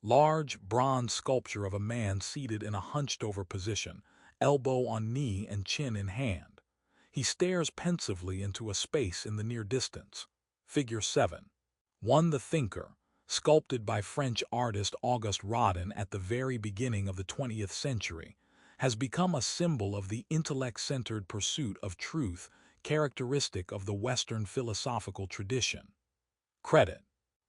Large, bronze sculpture of a man seated in a hunched-over position, elbow on knee and chin in hand. He stares pensively into a space in the near distance. Figure 7. 1. The Thinker, sculpted by French artist Auguste Rodin at the very beginning of the 20th century, has become a symbol of the intellect-centered pursuit of truth characteristic of the Western philosophical tradition. Credit.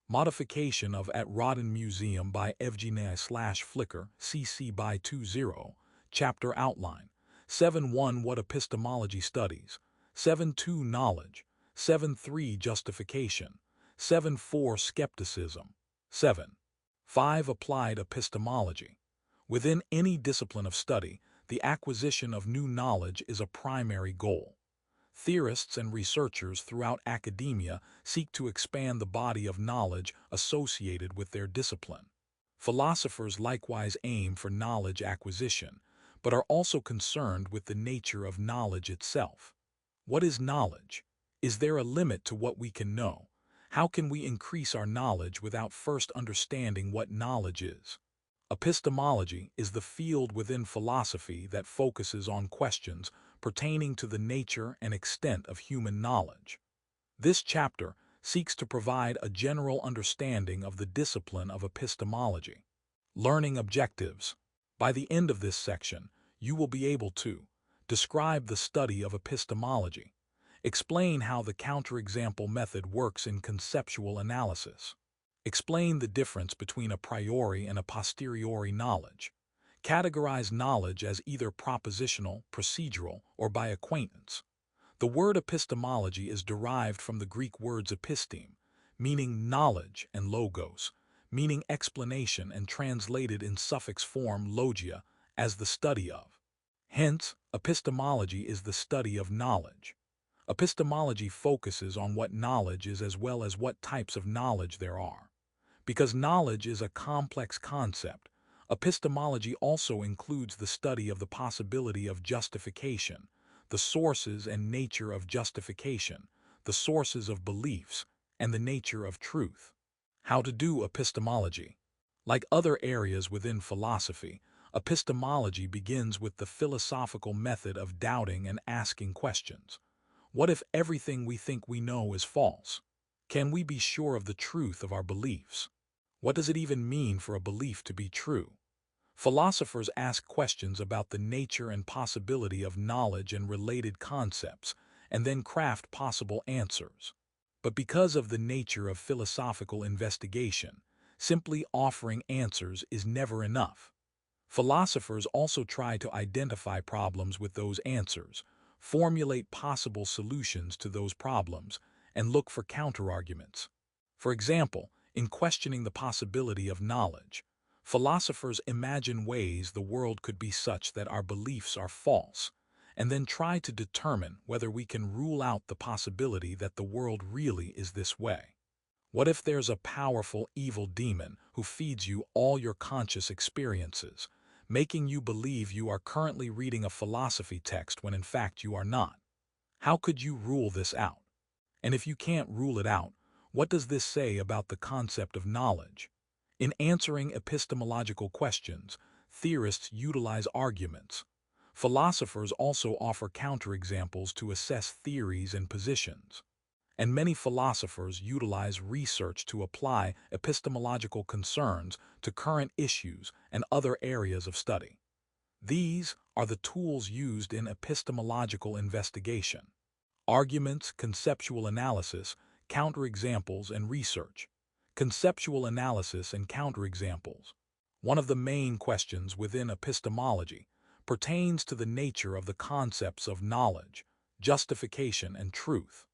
Modification of At Rodin Museum by Evgenia/Flickr, CC by 20. Chapter Outline. 7.1 What Epistemology Studies. 7.2 Knowledge. 7.3 Justification. 7.4 Skepticism. 7.5 Applied Epistemology. Within any discipline of study, the acquisition of new knowledge is a primary goal. Theorists and researchers throughout academia seek to expand the body of knowledge associated with their discipline. Philosophers likewise aim for knowledge acquisition, but are also concerned with the nature of knowledge itself. What is knowledge? Is there a limit to what we can know? How can we increase our knowledge without first understanding what knowledge is? Epistemology is the field within philosophy that focuses on questions pertaining to the nature and extent of human knowledge. This chapter seeks to provide a general understanding of the discipline of epistemology. Learning objectives. By the end of this section, you will be able to describe the study of epistemology, explain how the counterexample method works in conceptual analysis, explain the difference between a priori and a posteriori knowledge, categorize knowledge as either propositional, procedural, or by acquaintance. The word epistemology is derived from the Greek words episteme, meaning knowledge, and logos, meaning explanation, and translated in suffix form logia, as the study of. Hence, epistemology is the study of knowledge. Epistemology focuses on what knowledge is as well as what types of knowledge there are. Because knowledge is a complex concept, epistemology also includes the study of the possibility of justification, the sources and nature of justification, the sources of beliefs, and the nature of truth. How to do epistemology. Like other areas within philosophy, epistemology begins with the philosophical method of doubting and asking questions. What if everything we think we know is false? Can we be sure of the truth of our beliefs? What does it even mean for a belief to be true? Philosophers ask questions about the nature and possibility of knowledge and related concepts, and then craft possible answers. But because of the nature of philosophical investigation, simply offering answers is never enough. Philosophers also try to identify problems with those answers, formulate possible solutions to those problems, and look for counterarguments. For example, in questioning the possibility of knowledge, philosophers imagine ways the world could be such that our beliefs are false, and then try to determine whether we can rule out the possibility that the world really is this way. What if there's a powerful evil demon who feeds you all your conscious experiences, making you believe you are currently reading a philosophy text when in fact you are not? How could you rule this out? And if you can't rule it out, what does this say about the concept of knowledge? In answering epistemological questions, theorists utilize arguments. Philosophers also offer counterexamples to assess theories and positions. And many philosophers utilize research to apply epistemological concerns to current issues and other areas of study. These are the tools used in epistemological investigation: arguments, conceptual analysis, counterexamples, and research. Conceptual analysis and counterexamples. One of the main questions within epistemology pertains to the nature of the concepts of knowledge, justification, and truth.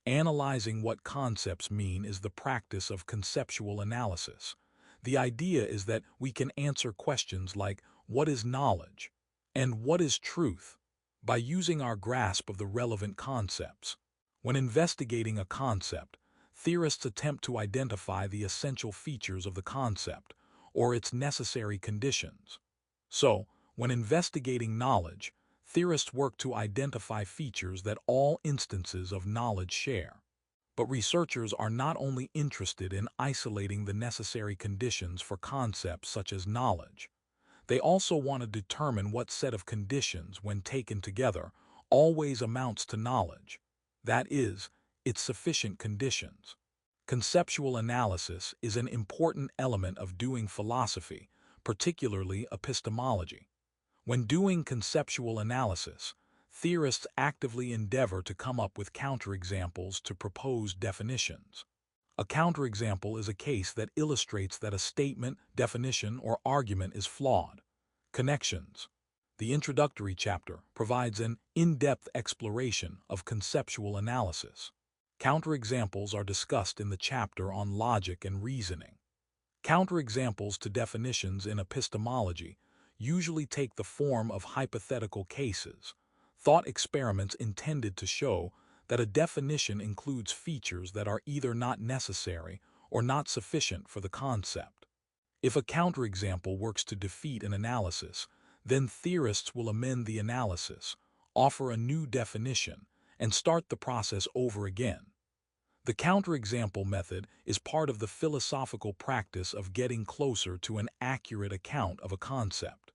Analyzing what concepts mean is the practice of conceptual analysis. The idea is that we can answer questions like what is knowledge and what is truth by using our grasp of the relevant concepts. When investigating a concept, theorists attempt to identify the essential features of the concept or its necessary conditions. So, when investigating knowledge, theorists work to identify features that all instances of knowledge share. But researchers are not only interested in isolating the necessary conditions for concepts such as knowledge. They also want to determine what set of conditions, when taken together, always amounts to knowledge. That is, its sufficient conditions. Conceptual analysis is an important element of doing philosophy, particularly epistemology. When doing conceptual analysis, theorists actively endeavor to come up with counterexamples to proposed definitions. A counterexample is a case that illustrates that a statement, definition, or argument is flawed. Connections. The introductory chapter provides an in-depth exploration of conceptual analysis. Counterexamples are discussed in the chapter on logic and reasoning. Counterexamples to definitions in epistemology usually take the form of hypothetical cases, thought experiments intended to show that a definition includes features that are either not necessary or not sufficient for the concept. If a counterexample works to defeat an analysis, then theorists will amend the analysis, offer a new definition, and start the process over again. The counterexample method is part of the philosophical practice of getting closer to an accurate account of a concept.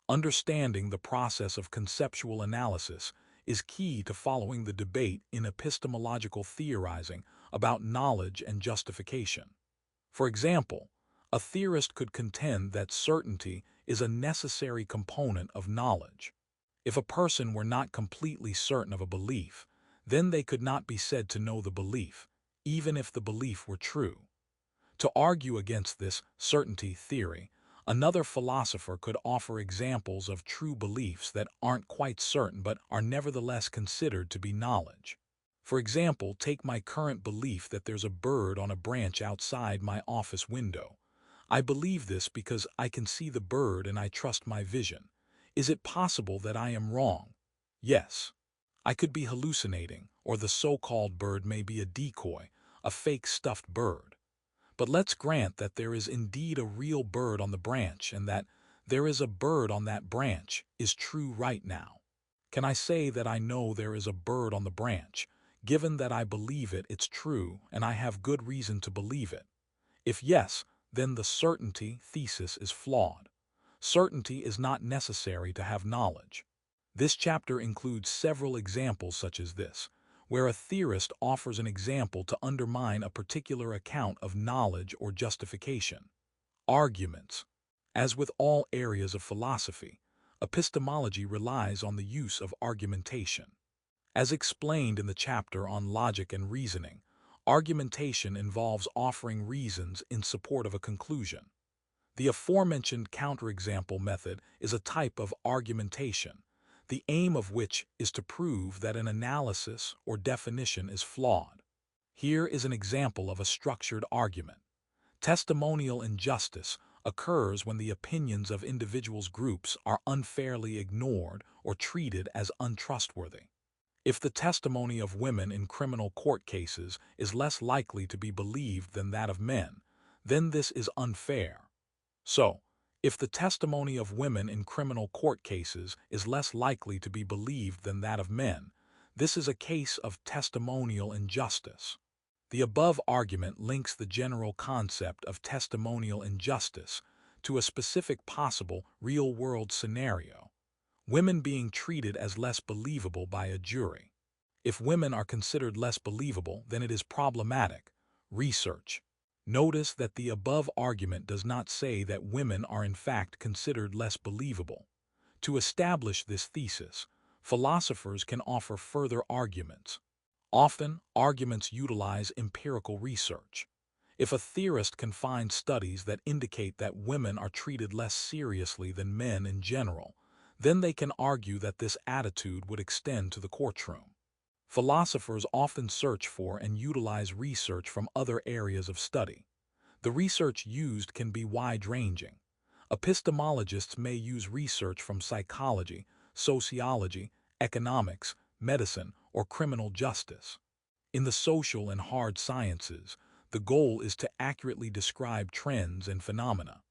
Understanding the process of conceptual analysis is key to following the debate in epistemological theorizing about knowledge and justification. For example, a theorist could contend that certainty is a necessary component of knowledge. If a person were not completely certain of a belief, then they could not be said to know the belief, even if the belief were true. To argue against this certainty theory, another philosopher could offer examples of true beliefs that aren't quite certain but are nevertheless considered to be knowledge. For example, take my current belief that there's a bird on a branch outside my office window. I believe this because I can see the bird and I trust my vision. Is it possible that I am wrong? Yes. I could be hallucinating, or the so-called bird may be a decoy, a fake stuffed bird. But let's grant that there is indeed a real bird on the branch and that there is a bird on that branch is true right now. Can I say that I know there is a bird on the branch, given that I believe it's true and I have good reason to believe it? If yes, then the certainty thesis is flawed. Certainty is not necessary to have knowledge. This chapter includes several examples such as this, where a theorist offers an example to undermine a particular account of knowledge or justification. Arguments. As with all areas of philosophy, epistemology relies on the use of argumentation. As explained in the chapter on logic and reasoning, argumentation involves offering reasons in support of a conclusion. The aforementioned counterexample method is a type of argumentation, the aim of which is to prove that an analysis or definition is flawed. Here is an example of a structured argument. Testimonial injustice occurs when the opinions of individuals' groups are unfairly ignored or treated as untrustworthy. If the testimony of women in criminal court cases is less likely to be believed than that of men, then this is unfair. So, if the testimony of women in criminal court cases is less likely to be believed than that of men, this is a case of testimonial injustice. The above argument links the general concept of testimonial injustice to a specific possible real-world scenario: women being treated as less believable by a jury. If women are considered less believable, then it is problematic. Research. Notice that the above argument does not say that women are in fact considered less believable. To establish this thesis, philosophers can offer further arguments. Often, arguments utilize empirical research. If a theorist can find studies that indicate that women are treated less seriously than men in general, then they can argue that this attitude would extend to the courtroom. Philosophers often search for and utilize research from other areas of study. The research used can be wide-ranging. Epistemologists may use research from psychology, sociology, economics, medicine, or criminal justice. In the social and hard sciences, the goal is to accurately describe trends and phenomena.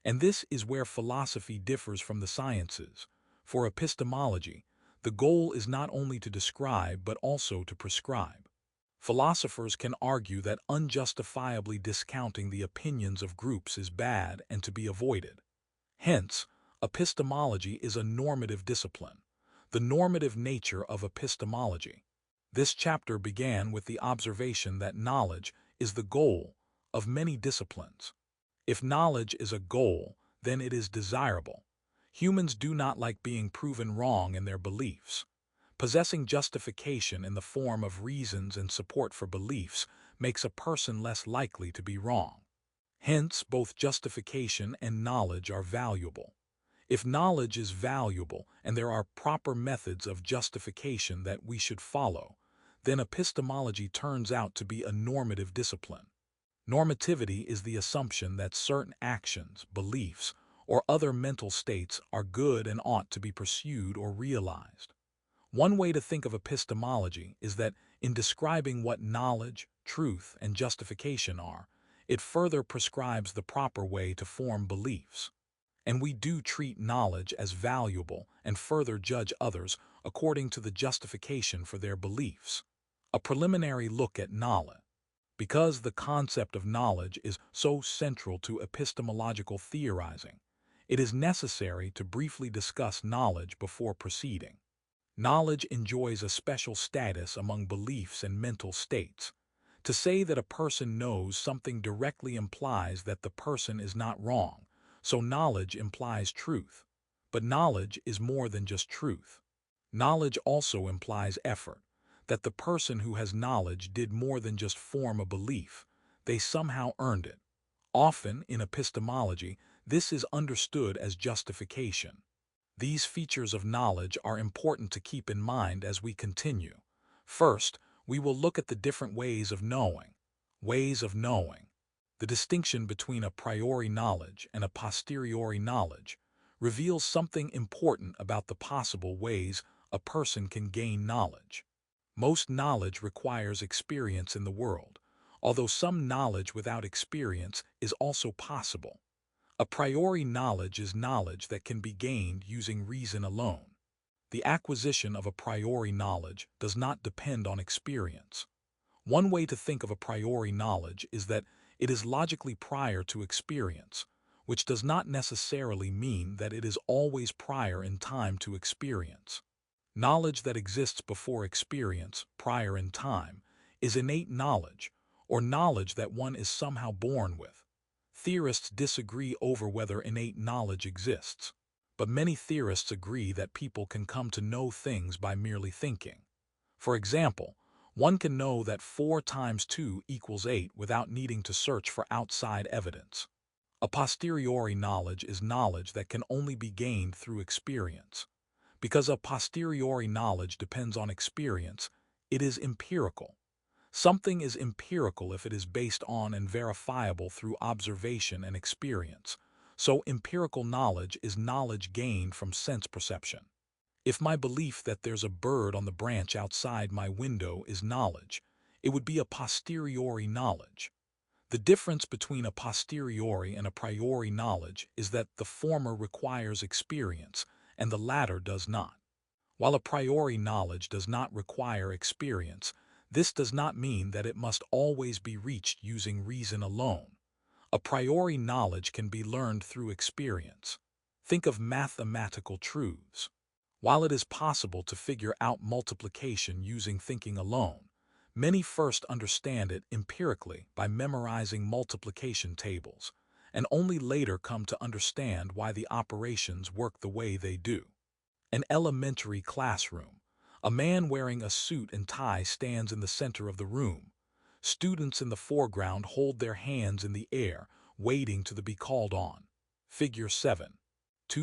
And this is where philosophy differs from the sciences. For epistemology, the goal is not only to describe but also to prescribe. Philosophers can argue that unjustifiably discounting the opinions of groups is bad and to be avoided. Hence, epistemology is a normative discipline. The normative nature of epistemology. This chapter began with the observation that knowledge is the goal of many disciplines. If knowledge is a goal, then it is desirable. Humans do not like being proven wrong in their beliefs. Possessing justification in the form of reasons and support for beliefs makes a person less likely to be wrong. Hence, both justification and knowledge are valuable. If knowledge is valuable and there are proper methods of justification that we should follow, then epistemology turns out to be a normative discipline. Normativity is the assumption that certain actions, beliefs, or other mental states are good and ought to be pursued or realized. One way to think of epistemology is that in describing what knowledge, truth, and justification are, it further prescribes the proper way to form beliefs. And we do treat knowledge as valuable and further judge others according to the justification for their beliefs. A preliminary look at knowledge. Because the concept of knowledge is so central to epistemological theorizing, it is necessary to briefly discuss knowledge before proceeding. Knowledge enjoys a special status among beliefs and mental states. To say that a person knows something directly implies that the person is not wrong, so knowledge implies truth. But knowledge is more than just truth. Knowledge also implies effort, that the person who has knowledge did more than just form a belief, they somehow earned it. Often, in epistemology, this is understood as justification. These features of knowledge are important to keep in mind as we continue. First, we will look at the different ways of knowing. Ways of knowing. The distinction between a priori knowledge and a posteriori knowledge reveals something important about the possible ways a person can gain knowledge. Most knowledge requires experience in the world, although some knowledge without experience is also possible. A priori knowledge is knowledge that can be gained using reason alone. The acquisition of a priori knowledge does not depend on experience. One way to think of a priori knowledge is that it is logically prior to experience, which does not necessarily mean that it is always prior in time to experience. Knowledge that exists before experience, prior in time, is innate knowledge, or knowledge that one is somehow born with. Theorists disagree over whether innate knowledge exists, but many theorists agree that people can come to know things by merely thinking. For example, one can know that 4 times 2 equals 8 without needing to search for outside evidence. A posteriori knowledge is knowledge that can only be gained through experience. Because a posteriori knowledge depends on experience, it is empirical. Something is empirical if it is based on and verifiable through observation and experience. So empirical knowledge is knowledge gained from sense perception. If my belief that there's a bird on the branch outside my window is knowledge, it would be a posteriori knowledge. The difference between a posteriori and a priori knowledge is that the former requires experience and the latter does not. While a priori knowledge does not require experience, this does not mean that it must always be reached using reason alone. A priori knowledge can be learned through experience. Think of mathematical truths. While it is possible to figure out multiplication using thinking alone, many first understand it empirically by memorizing multiplication tables, and only later come to understand why the operations work the way they do. An elementary classroom. A man wearing a suit and tie stands in the center of the room. Students in the foreground hold their hands in the air, waiting to be called on. Figure 7.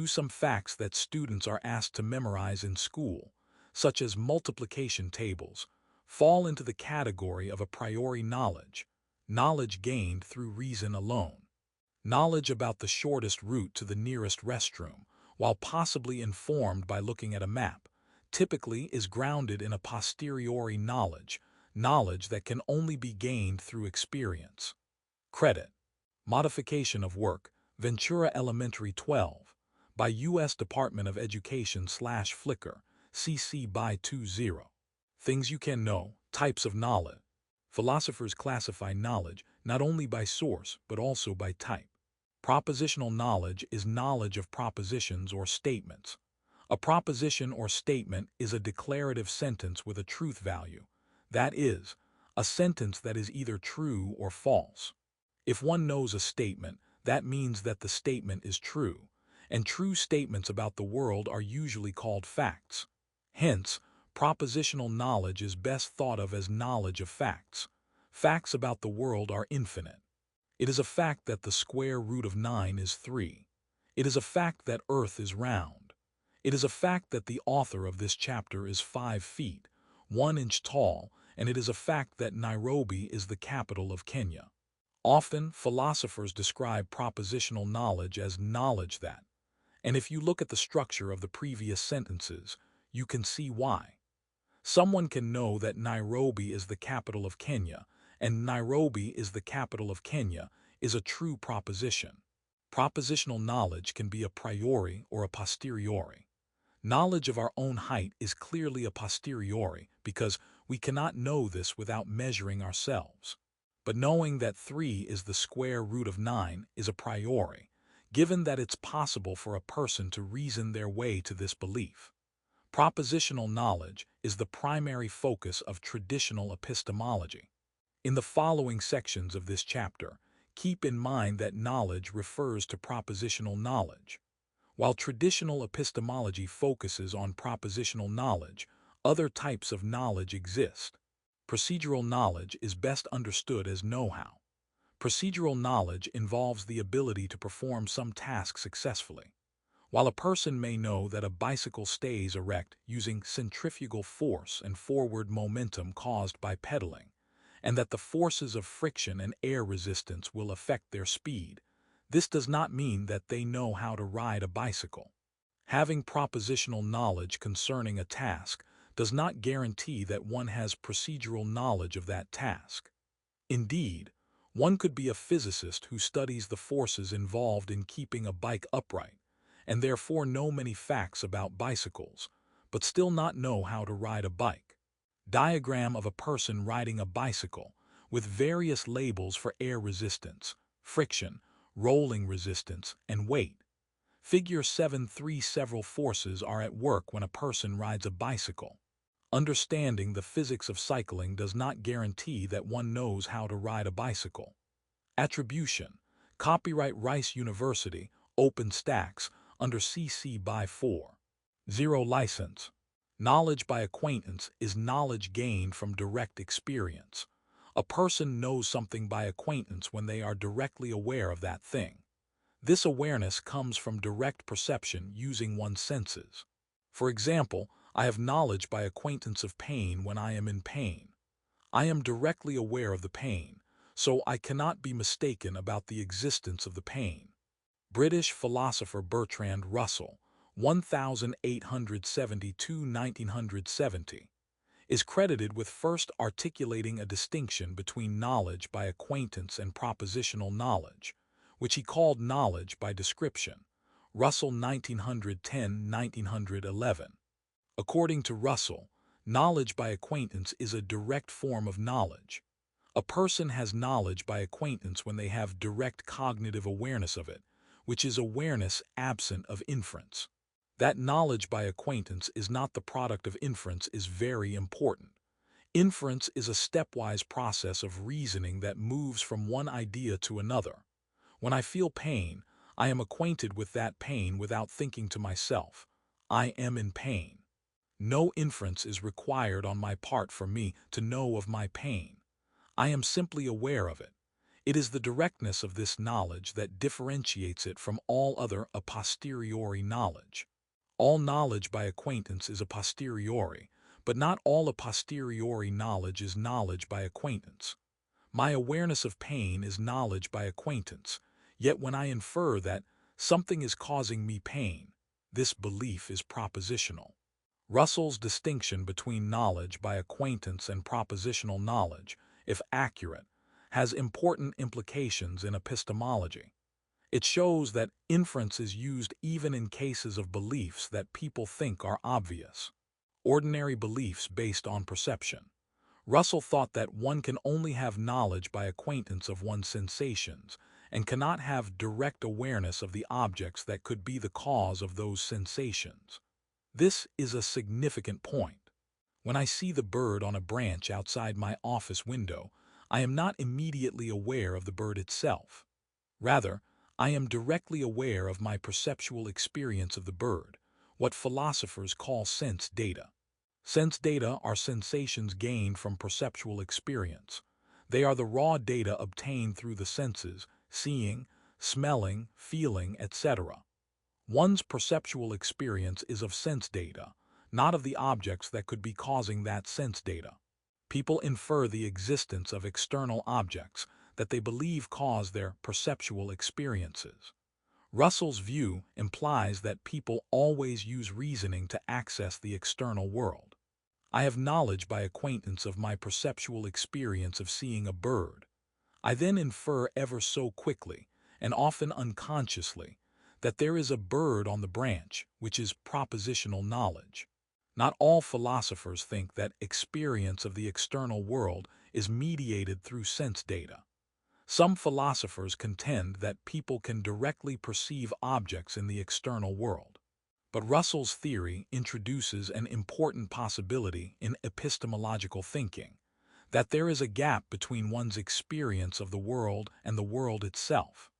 Some facts that students are asked to memorize in school, such as multiplication tables, fall into the category of a priori knowledge, knowledge gained through reason alone. Knowledge about the shortest route to the nearest restroom, while possibly informed by looking at a map, typically is grounded in a posteriori knowledge, knowledge that can only be gained through experience. Credit. Modification of work, Ventura Elementary 12, by U.S. Department of Education/Flickr, CC by 20. Things you can know, types of knowledge. Philosophers classify knowledge not only by source but also by type. Propositional knowledge is knowledge of propositions or statements. A proposition or statement is a declarative sentence with a truth value. That is, a sentence that is either true or false. If one knows a statement, that means that the statement is true, and true statements about the world are usually called facts. Hence, propositional knowledge is best thought of as knowledge of facts. Facts about the world are infinite. It is a fact that the square root of 9 is 3. It is a fact that Earth is round. It is a fact that the author of this chapter is 5 feet, 1 inch tall, and it is a fact that Nairobi is the capital of Kenya. Often, philosophers describe propositional knowledge as knowledge that, and if you look at the structure of the previous sentences, you can see why. Someone can know that Nairobi is the capital of Kenya, and Nairobi is the capital of Kenya is a true proposition. Propositional knowledge can be a priori or a posteriori. Knowledge of our own height is clearly a posteriori because we cannot know this without measuring ourselves. But knowing that 3 is the square root of 9 is a priori, given that it's possible for a person to reason their way to this belief. Propositional knowledge is the primary focus of traditional epistemology. In the following sections of this chapter, keep in mind that knowledge refers to propositional knowledge. While traditional epistemology focuses on propositional knowledge, other types of knowledge exist. Procedural knowledge is best understood as know-how. Procedural knowledge involves the ability to perform some task successfully. While a person may know that a bicycle stays erect using centrifugal force and forward momentum caused by pedaling, and that the forces of friction and air resistance will affect their speed, this does not mean that they know how to ride a bicycle. Having propositional knowledge concerning a task does not guarantee that one has procedural knowledge of that task. Indeed, one could be a physicist who studies the forces involved in keeping a bike upright, and therefore know many facts about bicycles, but still not know how to ride a bike. Diagram of a person riding a bicycle with various labels for air resistance, friction, rolling resistance, and weight. Figure 7.3 Several forces are at work when a person rides a bicycle. Understanding the physics of cycling does not guarantee that one knows how to ride a bicycle. Attribution. Copyright Rice University, OpenStax, under CC by 4. 0 License. Knowledge by acquaintance is knowledge gained from direct experience. A person knows something by acquaintance when they are directly aware of that thing. This awareness comes from direct perception using one's senses. For example, I have knowledge by acquaintance of pain when I am in pain. I am directly aware of the pain, so I cannot be mistaken about the existence of the pain. British philosopher Bertrand Russell, 1872–1970, is credited with first articulating a distinction between knowledge by acquaintance and propositional knowledge, which he called knowledge by description. Russell 1910–1911. According to Russell, knowledge by acquaintance is a direct form of knowledge. A person has knowledge by acquaintance when they have direct cognitive awareness of it, which is awareness absent of inference. That knowledge by acquaintance is not the product of inference is very important. Inference is a stepwise process of reasoning that moves from one idea to another. When I feel pain, I am acquainted with that pain without thinking to myself, I am in pain. No inference is required on my part for me to know of my pain. I am simply aware of it. It is the directness of this knowledge that differentiates it from all other a posteriori knowledge. All knowledge by acquaintance is a posteriori, but not all a posteriori knowledge is knowledge by acquaintance. My awareness of pain is knowledge by acquaintance, yet when I infer that something is causing me pain, this belief is propositional. Russell's distinction between knowledge by acquaintance and propositional knowledge, if accurate, has important implications in epistemology. It shows that inference is used even in cases of beliefs that people think are obvious. Ordinary beliefs based on perception. Russell thought that one can only have knowledge by acquaintance of one's sensations, and cannot have direct awareness of the objects that could be the cause of those sensations. This is a significant point. When I see the bird on a branch outside my office window, I am not immediately aware of the bird itself. Rather, I am directly aware of my perceptual experience of the bird, what philosophers call sense data. Sense data are sensations gained from perceptual experience. They are the raw data obtained through the senses, seeing, smelling, feeling, etc. One's perceptual experience is of sense data, not of the objects that could be causing that sense data. People infer the existence of external objects that they believe cause their perceptual experiences. Russell's view implies that people always use reasoning to access the external world. I have knowledge by acquaintance of my perceptual experience of seeing a bird. I then infer ever so quickly, and often unconsciously, that there is a bird on the branch, which is propositional knowledge. Not all philosophers think that experience of the external world is mediated through sense data. Some philosophers contend that people can directly perceive objects in the external world. But Russell's theory introduces an important possibility in epistemological thinking, that there is a gap between one's experience of the world and the world itself.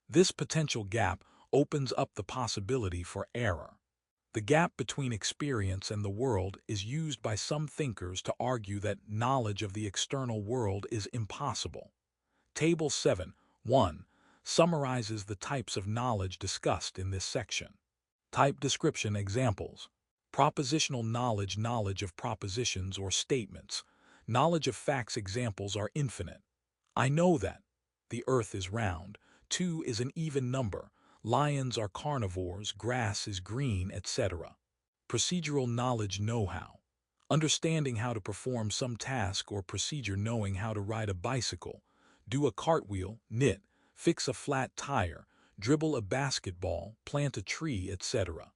This potential gap opens up the possibility for error. The gap between experience and the world is used by some thinkers to argue that knowledge of the external world is impossible. Table 7.1 summarizes the types of knowledge discussed in this section. Type description examples. Propositional knowledge, knowledge of propositions or statements. Knowledge of facts examples are infinite. I know that the earth is round, 2 is an even number, lions are carnivores, grass is green, etc. Procedural knowledge, know-how. Understanding how to perform some task or procedure, knowing how to ride a bicycle, do a cartwheel, knit, fix a flat tire, dribble a basketball, plant a tree, etc.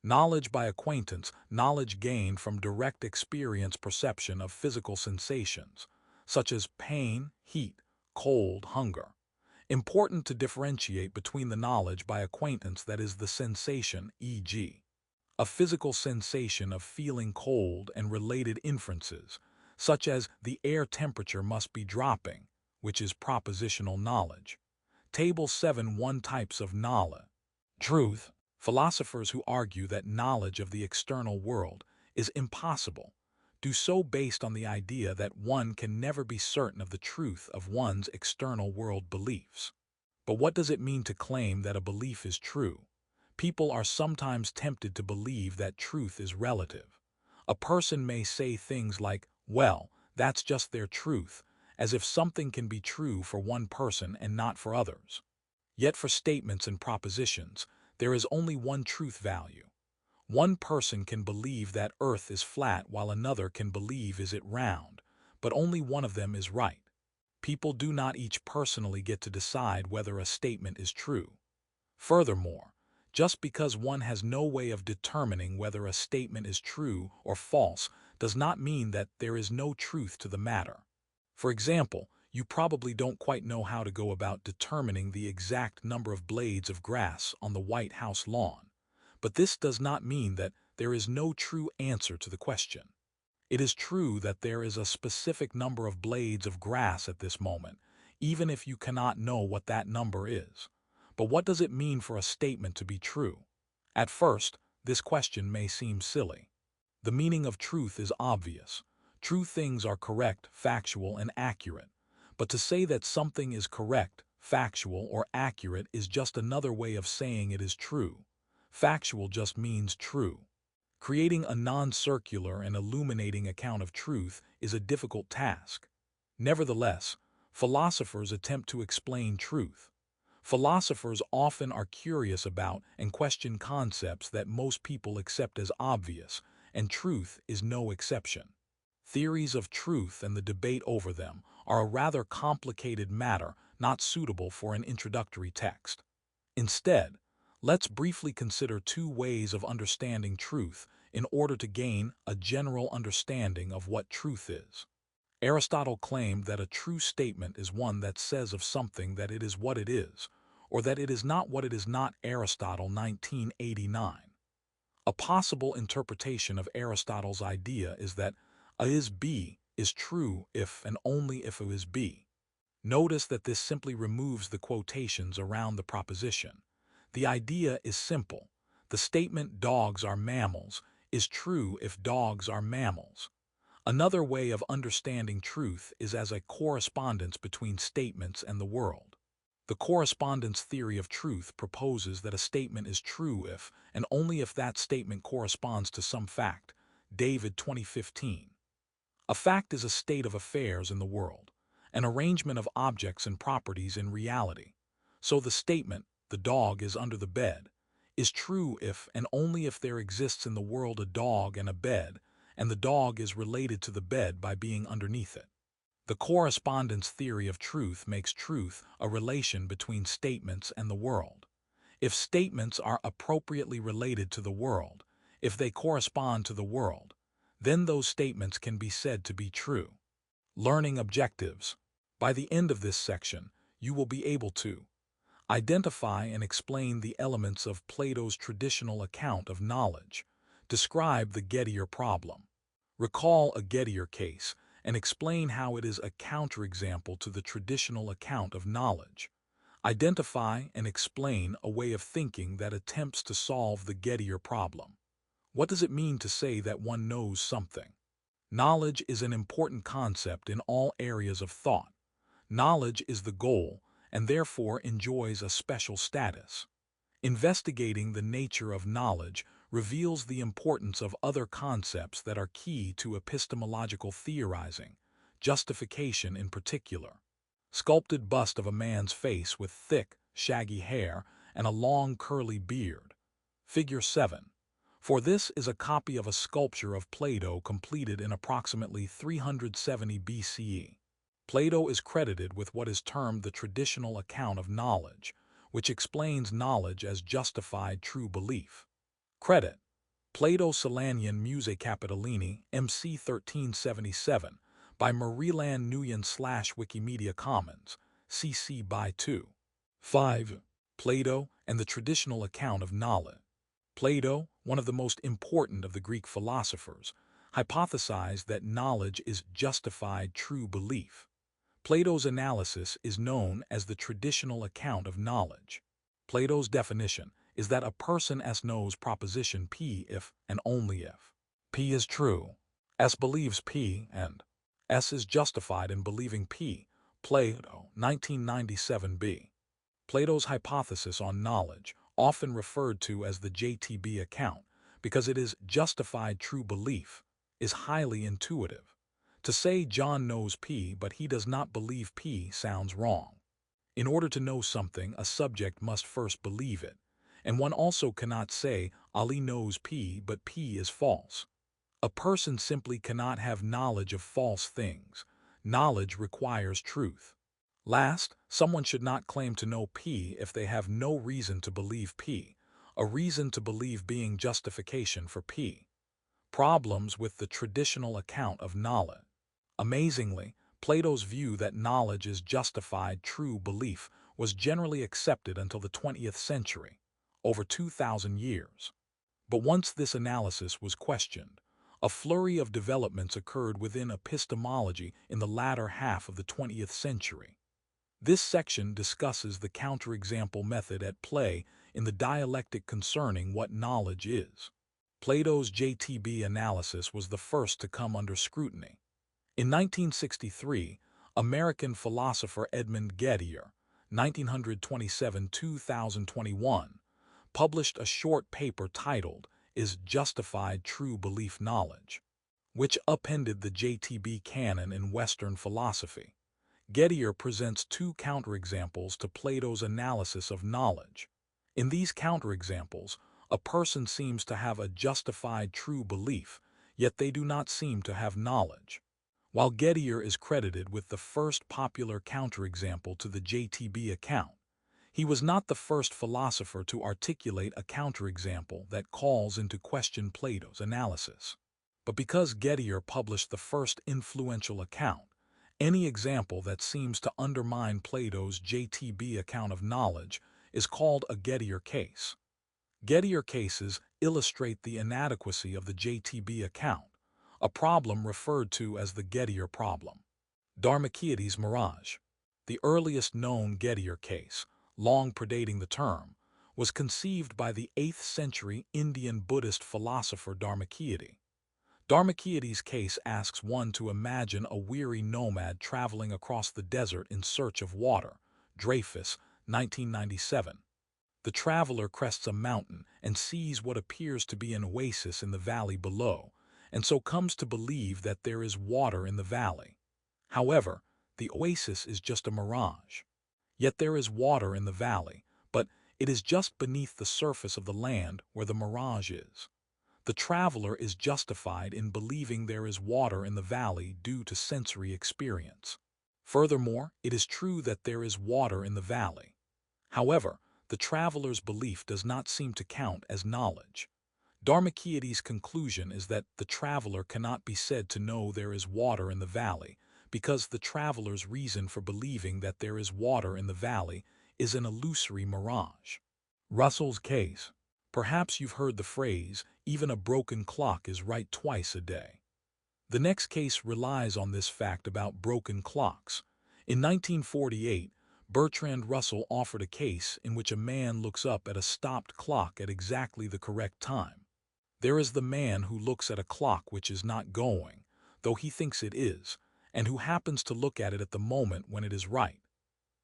Knowledge by acquaintance, knowledge gained from direct experience, perception of physical sensations, such as pain, heat, cold, hunger. Important to differentiate between the knowledge by acquaintance that is the sensation, e.g., a physical sensation of feeling cold, and related inferences, such as the air temperature must be dropping, which is propositional knowledge. Table 7.1 Types of knowledge. Truth. Philosophers who argue that knowledge of the external world is impossible do so based on the idea that one can never be certain of the truth of one's external world beliefs. But what does it mean to claim that a belief is true? People are sometimes tempted to believe that truth is relative. A person may say things like, well, that's just their truth, as if something can be true for one person and not for others. Yet for statements and propositions, there is only one truth value. One person can believe that Earth is flat while another can believe is it round, but only one of them is right. People do not each personally get to decide whether a statement is true. Furthermore, just because one has no way of determining whether a statement is true or false does not mean that there is no truth to the matter. For example, you probably don't quite know how to go about determining the exact number of blades of grass on the White House lawn, but this does not mean that there is no true answer to the question. It is true that there is a specific number of blades of grass at this moment, even if you cannot know what that number is. But what does it mean for a statement to be true? At first, this question may seem silly. The meaning of truth is obvious. True things are correct, factual, and accurate. But to say that something is correct, factual, or accurate is just another way of saying it is true. Factual just means true. Creating a non-circular and illuminating account of truth is a difficult task. Nevertheless, philosophers attempt to explain truth. Philosophers often are curious about and question concepts that most people accept as obvious, and truth is no exception. Theories of truth and the debate over them are a rather complicated matter not suitable for an introductory text. Instead, let's briefly consider 2 ways of understanding truth in order to gain a general understanding of what truth is. Aristotle claimed that a true statement is one that says of something that it is what it is, or that it is not what it is not. Aristotle, 1989. A possible interpretation of Aristotle's idea is that A is B is true if and only if A is B. Notice that this simply removes the quotations around the proposition. The idea is simple. The statement dogs are mammals is true if dogs are mammals. Another way of understanding truth is as a correspondence between statements and the world. The correspondence theory of truth proposes that a statement is true if and only if that statement corresponds to some fact. David, 2015. A fact is a state of affairs in the world, an arrangement of objects and properties in reality. So the statement, the dog is under the bed, is true if and only if there exists in the world a dog and a bed, and the dog is related to the bed by being underneath it. The correspondence theory of truth makes truth a relation between statements and the world. If statements are appropriately related to the world, if they correspond to the world, then those statements can be said to be true. Learning objectives. By the end of this section, you will be able to identify and explain the elements of Plato's traditional account of knowledge, describe the Gettier problem, recall a Gettier case, and explain how it is a counterexample to the traditional account of knowledge. Identify and explain a way of thinking that attempts to solve the Gettier problem. What does it mean to say that one knows something? Knowledge is an important concept in all areas of thought. Knowledge is the goal and therefore enjoys a special status. Investigating the nature of knowledge reveals the importance of other concepts that are key to epistemological theorizing, justification in particular. Sculpted bust of a man's face with thick, shaggy hair and a long curly beard. Figure 7. For this is a copy of a sculpture of Plato completed in approximately 370 BCE. Plato is credited with what is termed the traditional account of knowledge, which explains knowledge as justified true belief. Credit: Plato Solanian Muse Capitolini, MC 1377, by Maryland Nguyen / Wikimedia Commons, CC by 2. 5. Plato and the traditional account of knowledge. Plato, one of the most important of the Greek philosophers, hypothesized that knowledge is justified true belief. Plato's analysis is known as the traditional account of knowledge. Plato's definition is that a person S knows proposition P if and only if P is true. S believes P and S is justified in believing P. Plato, 1997b. Plato's hypothesis on knowledge, often referred to as the JTB account, because it is justified true belief, is highly intuitive. To say John knows P but he does not believe P sounds wrong. In order to know something, a subject must first believe it, and one also cannot say Ali knows P but P is false. A person simply cannot have knowledge of false things. Knowledge requires truth. Last, someone should not claim to know P if they have no reason to believe P, a reason to believe being justification for P. Problems with the traditional account of knowledge. Amazingly, Plato's view that knowledge is justified true belief was generally accepted until the 20th century, over 2,000 years. But once this analysis was questioned, a flurry of developments occurred within epistemology in the latter half of the 20th century. This section discusses the counterexample method at play in the dialectic concerning what knowledge is. Plato's JTB analysis was the first to come under scrutiny. In 1963, American philosopher Edmund Gettier, 1927-2021, published a short paper titled Is Justified True Belief Knowledge?, which upended the JTB canon in Western philosophy. Gettier presents two counterexamples to Plato's analysis of knowledge. In these counterexamples, a person seems to have a justified true belief, yet they do not seem to have knowledge. While Gettier is credited with the first popular counterexample to the JTB account, he was not the first philosopher to articulate a counterexample that calls into question Plato's analysis. But because Gettier published the first influential account, Any example that seems to undermine Plato's JTB account of knowledge is called a Gettier case. Gettier cases illustrate the inadequacy of the JTB account, a problem referred to as the Gettier problem. Dharmakides' mirage. The earliest known Gettier case, long predating the term, was conceived by the 8th century Indian Buddhist philosopher Dharmakides. Dharmakides' case asks one to imagine a weary nomad traveling across the desert in search of water. Dreyfus, 1997. The traveler crests a mountain and sees what appears to be an oasis in the valley below, and so comes to believe that there is water in the valley. However, the oasis is just a mirage. Yet there is water in the valley, but it is just beneath the surface of the land where the mirage is. The traveler is justified in believing there is water in the valley due to sensory experience. Furthermore, it is true that there is water in the valley. However, the traveler's belief does not seem to count as knowledge. Dharmakides' conclusion is that the traveler cannot be said to know there is water in the valley because the traveler's reason for believing that there is water in the valley is an illusory mirage. Russell's case. Perhaps you've heard the phrase, even a broken clock is right twice a day. The next case relies on this fact about broken clocks. In 1948, Bertrand Russell offered a case in which a man looks up at a stopped clock at exactly the correct time. There is the man who looks at a clock which is not going, though he thinks it is, and who happens to look at it at the moment when it is right.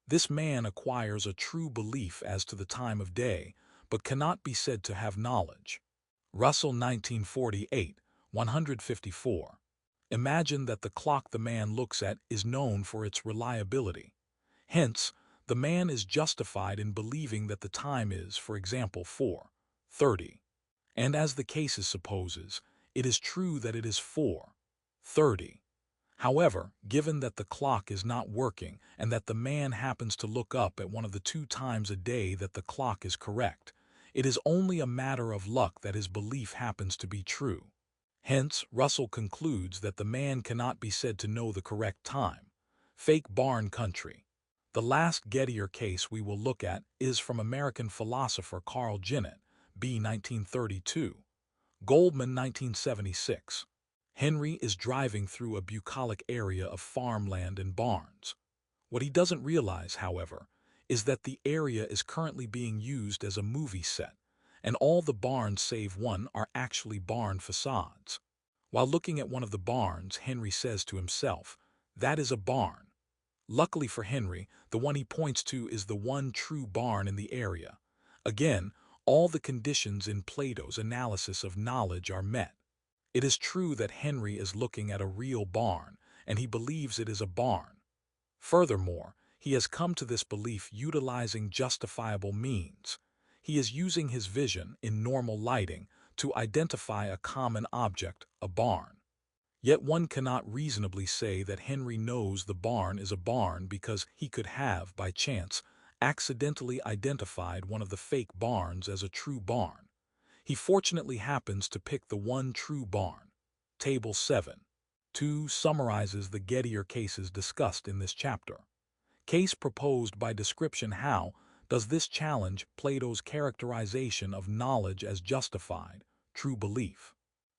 This man acquires a true belief as to the time of day, but cannot be said to have knowledge. Russell, 1948, 154. Imagine that the clock the man looks at is known for its reliability. Hence, the man is justified in believing that the time is, for example, 4:30. And as the case supposes, it is true that it is 4:30. However, given that the clock is not working and that the man happens to look up at one of the 2 times a day that the clock is correct, it is only a matter of luck that his belief happens to be true. Hence, Russell concludes that the man cannot be said to know the correct time. Fake barn country. The last Gettier case we will look at is from American philosopher Carl Ginnett, B. 1932, Goldman, 1976. Henry is driving through a bucolic area of farmland and barns. What he doesn't realize, however, is that the area is currently being used as a movie set, and all the barns save one are actually barn facades. While looking at one of the barns, Henry says to himself, "That is a barn." Luckily for Henry, the one he points to is the one true barn in the area. Again, all the conditions in Plato's analysis of knowledge are met. It is true that Henry is looking at a real barn, and he believes it is a barn. Furthermore, he has come to this belief utilizing justifiable means. He is using his vision in normal lighting to identify a common object, a barn. Yet one cannot reasonably say that Henry knows the barn is a barn because he could have, by chance, accidentally identified one of the fake barns as a true barn. He fortunately happens to pick the one true barn. Table 7.2 summarizes the Gettier cases discussed in this chapter. Case proposed by description. How does this challenge Plato's characterization of knowledge as justified, true belief?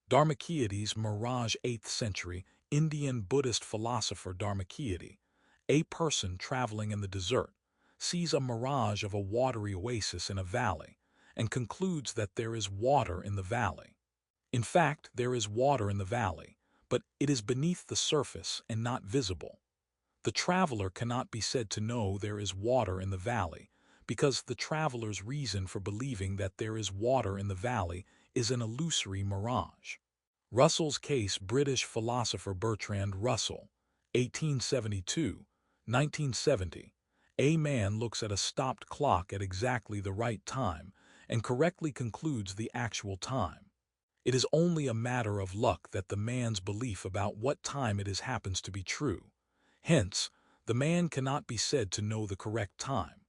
Dharmakides' mirage. 8th century Indian Buddhist philosopher Dharmakides, a person traveling in the desert, sees a mirage of a watery oasis in a valley and concludes that there is water in the valley. In fact, there is water in the valley, but it is beneath the surface and not visible. The traveler cannot be said to know there is water in the valley because the traveler's reason for believing that there is water in the valley is an illusory mirage. Russell's case. British philosopher Bertrand Russell, 1872-1970. A man looks at a stopped clock at exactly the right time and correctly concludes the actual time. It is only a matter of luck that the man's belief about what time it is happens to be true. Hence, the man cannot be said to know the correct time.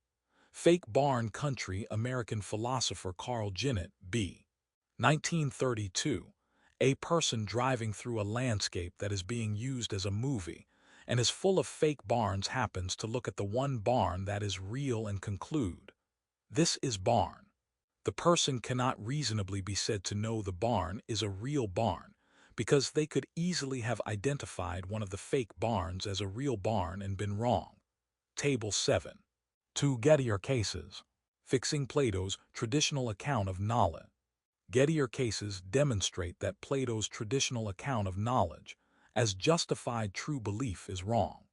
Fake barn country. American philosopher Carl Ginnett, B. 1932. A person driving through a landscape that is being used as a movie and is full of fake barns happens to look at the one barn that is real and conclude, "This is barn." The person cannot reasonably be said to know the barn is a real barn, because they could easily have identified one of the fake barns as a real barn and been wrong. Table 7. 2 Gettier cases. Fixing Plato's traditional account of knowledge. Gettier cases demonstrate that Plato's traditional account of knowledge as justified true belief is wrong.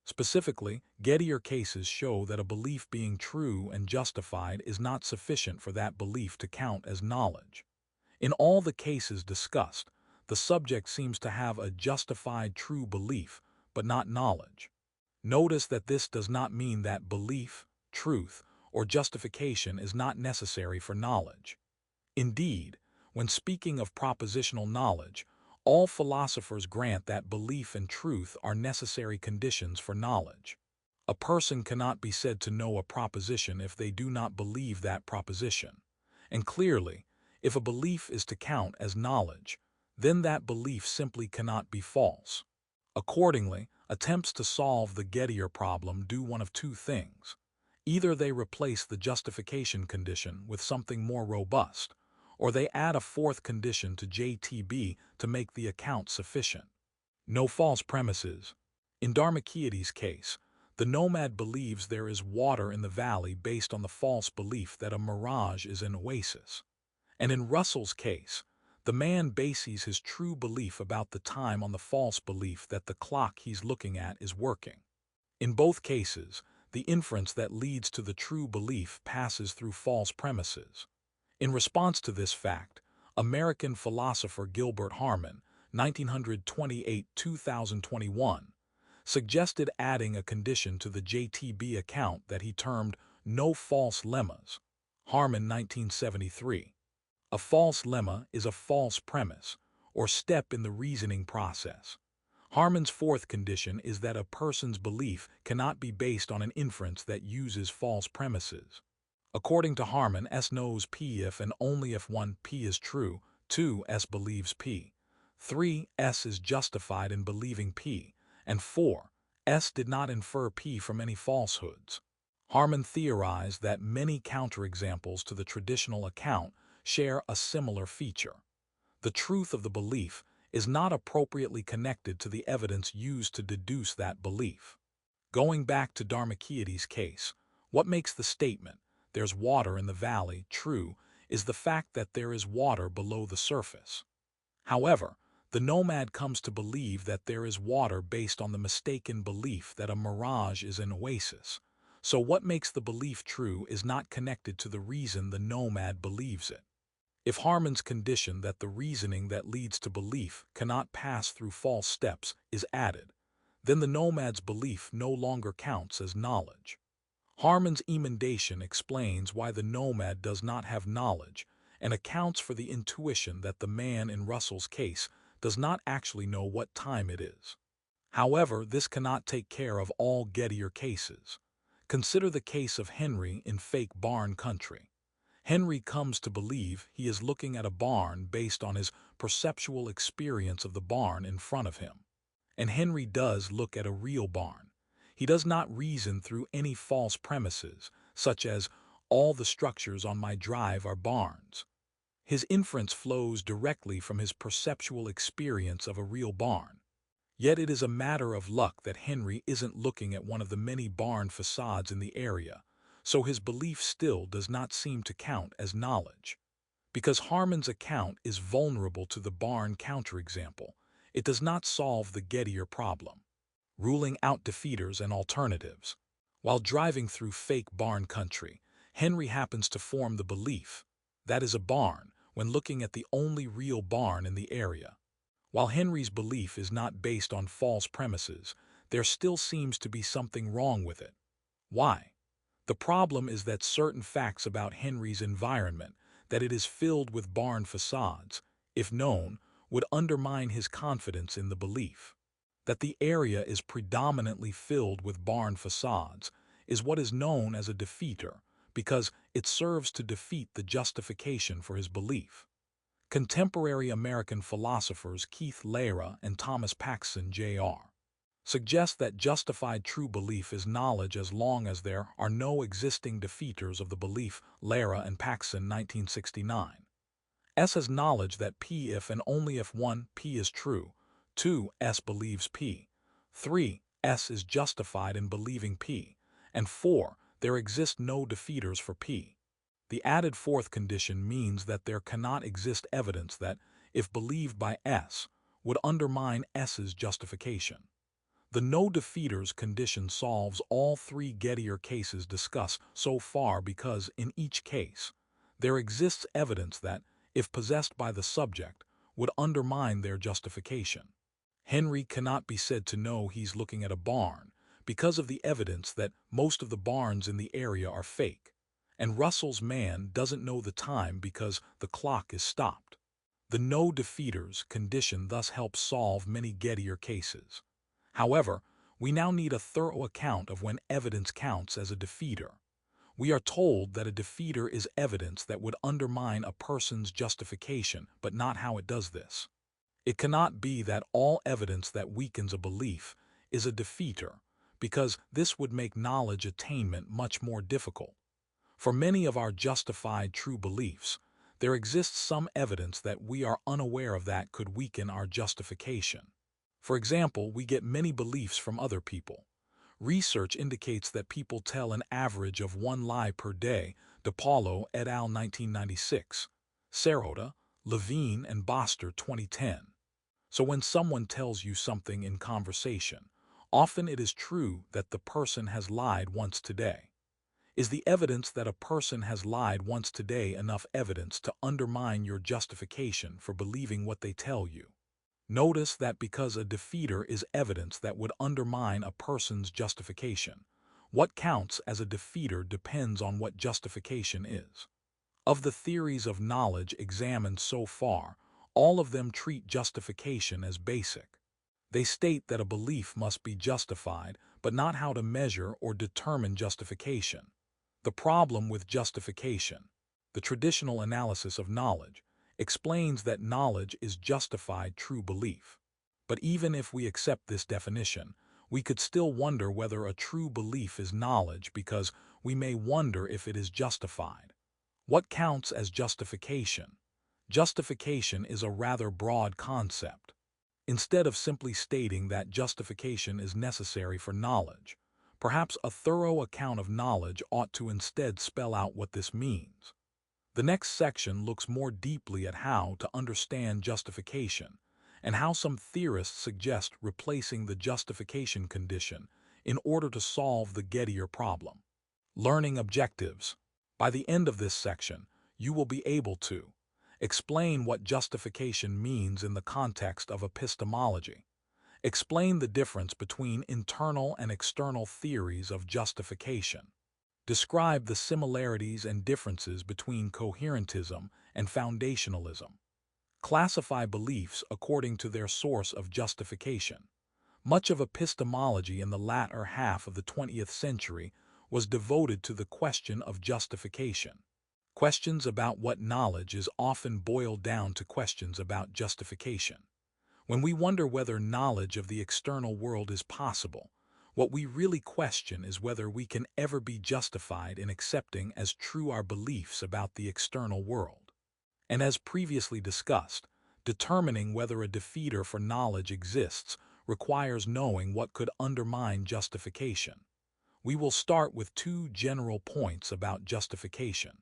Specifically, Gettier cases show that a belief being true and justified is not sufficient for that belief to count as knowledge. In all the cases discussed, the subject seems to have a justified true belief, but not knowledge. Notice that this does not mean that belief, truth, or justification is not necessary for knowledge. Indeed, when speaking of propositional knowledge, all philosophers grant that belief and truth are necessary conditions for knowledge. A person cannot be said to know a proposition if they do not believe that proposition. And clearly, if a belief is to count as knowledge, then that belief simply cannot be false. Accordingly, attempts to solve the Gettier problem do one of two things. Either they replace the justification condition with something more robust, or they add a fourth condition to JTB to make the account sufficient. No false premises. In Dharmakides' case, the nomad believes there is water in the valley based on the false belief that a mirage is an oasis. And in Russell's case, the man bases his true belief about the time on the false belief that the clock he's looking at is working. In both cases, the inference that leads to the true belief passes through false premises. In response to this fact, American philosopher Gilbert Harman, 1928-2021, suggested adding a condition to the JTB account that he termed no false lemmas. Harman, 1973. A false lemma is a false premise, or step in the reasoning process. Harman's fourth condition is that a person's belief cannot be based on an inference that uses false premises. According to Harman, S knows P if and only if 1. P is true, 2. S believes P, 3. S is justified in believing P, and 4. S did not infer P from any falsehoods. Harman theorized that many counterexamples to the traditional account share a similar feature. The truth of the belief is not appropriately connected to the evidence used to deduce that belief. Going back to Dharmakides' case, what makes the statement, "There's water in the valley," true is the fact that there is water below the surface. However, the nomad comes to believe that there is water based on the mistaken belief that a mirage is an oasis. So what makes the belief true is not connected to the reason the nomad believes it. If Harman's condition that the reasoning that leads to belief cannot pass through false steps is added, then the nomad's belief no longer counts as knowledge. Harman's emendation explains why the nomad does not have knowledge and accounts for the intuition that the man in Russell's case does not actually know what time it is. However, this cannot take care of all Gettier cases. Consider the case of Henry in Fake Barn Country. Henry comes to believe he is looking at a barn based on his perceptual experience of the barn in front of him. And Henry does look at a real barn. He does not reason through any false premises, such as, "All the structures on my drive are barns." His inference flows directly from his perceptual experience of a real barn. Yet it is a matter of luck that Henry isn't looking at one of the many barn facades in the area, so his belief still does not seem to count as knowledge. Because Harman's account is vulnerable to the barn counterexample, it does not solve the Gettier problem. Ruling out defeaters and alternatives. While driving through Fake Barn Country, Henry happens to form the belief that is a barn when looking at the only real barn in the area. While Henry's belief is not based on false premises, there still seems to be something wrong with it. Why? The problem is that certain facts about Henry's environment, that it is filled with barn facades, if known, would undermine his confidence in the belief. That the area is predominantly filled with barn facades is what is known as a defeater, because it serves to defeat the justification for his belief. Contemporary American philosophers Keith Lara and Thomas Paxson Jr. suggests that justified true belief is knowledge as long as there are no existing defeaters of the belief, Lara and Paxson, 1969. S is knowledge that P if and only if 1. P is true, 2. S believes P, 3. S is justified in believing P, and 4. There exist no defeaters for P. The added fourth condition means that there cannot exist evidence that, if believed by S, would undermine S's justification. The no defeaters condition solves all three Gettier cases discussed so far because, in each case, there exists evidence that, if possessed by the subject, would undermine their justification. Henry cannot be said to know he's looking at a barn because of the evidence that most of the barns in the area are fake, and Russell's man doesn't know the time because the clock is stopped. The no defeaters condition thus helps solve many Gettier cases. However, we now need a thorough account of when evidence counts as a defeater. We are told that a defeater is evidence that would undermine a person's justification, but not how it does this. It cannot be that all evidence that weakens a belief is a defeater, because this would make knowledge attainment much more difficult. For many of our justified true beliefs, there exists some evidence that we are unaware of that could weaken our justification. For example, we get many beliefs from other people. Research indicates that people tell an average of 1 lie per day, DePaulo et al. 1996, Serota, Levine and Boster 2010. So when someone tells you something in conversation, often it is true that the person has lied once today. Is the evidence that a person has lied once today enough evidence to undermine your justification for believing what they tell you? Notice that because a defeater is evidence that would undermine a person's justification, what counts as a defeater depends on what justification is. Of the theories of knowledge examined so far, all of them treat justification as basic. They state that a belief must be justified, but not how to measure or determine justification. The problem with justification, the traditional analysis of knowledge, explains that knowledge is justified true belief. But even if we accept this definition, we could still wonder whether a true belief is knowledge because we may wonder if it is justified. What counts as justification? Justification is a rather broad concept. Instead of simply stating that justification is necessary for knowledge, perhaps a thorough account of knowledge ought to instead spell out what this means. The next section looks more deeply at how to understand justification and how some theorists suggest replacing the justification condition in order to solve the Gettier problem. Learning objectives. By the end of this section, you will be able to explain what justification means in the context of epistemology, explain the difference between internal and external theories of justification, describe the similarities and differences between coherentism and foundationalism, classify beliefs according to their source of justification. Much of epistemology in the latter half of the 20th century was devoted to the question of justification. Questions about what knowledge is often boiled down to questions about justification. When we wonder whether knowledge of the external world is possible, what we really question is whether we can ever be justified in accepting as true our beliefs about the external world. And as previously discussed, determining whether a defeater for knowledge exists requires knowing what could undermine justification. We will start with 2 general points about justification.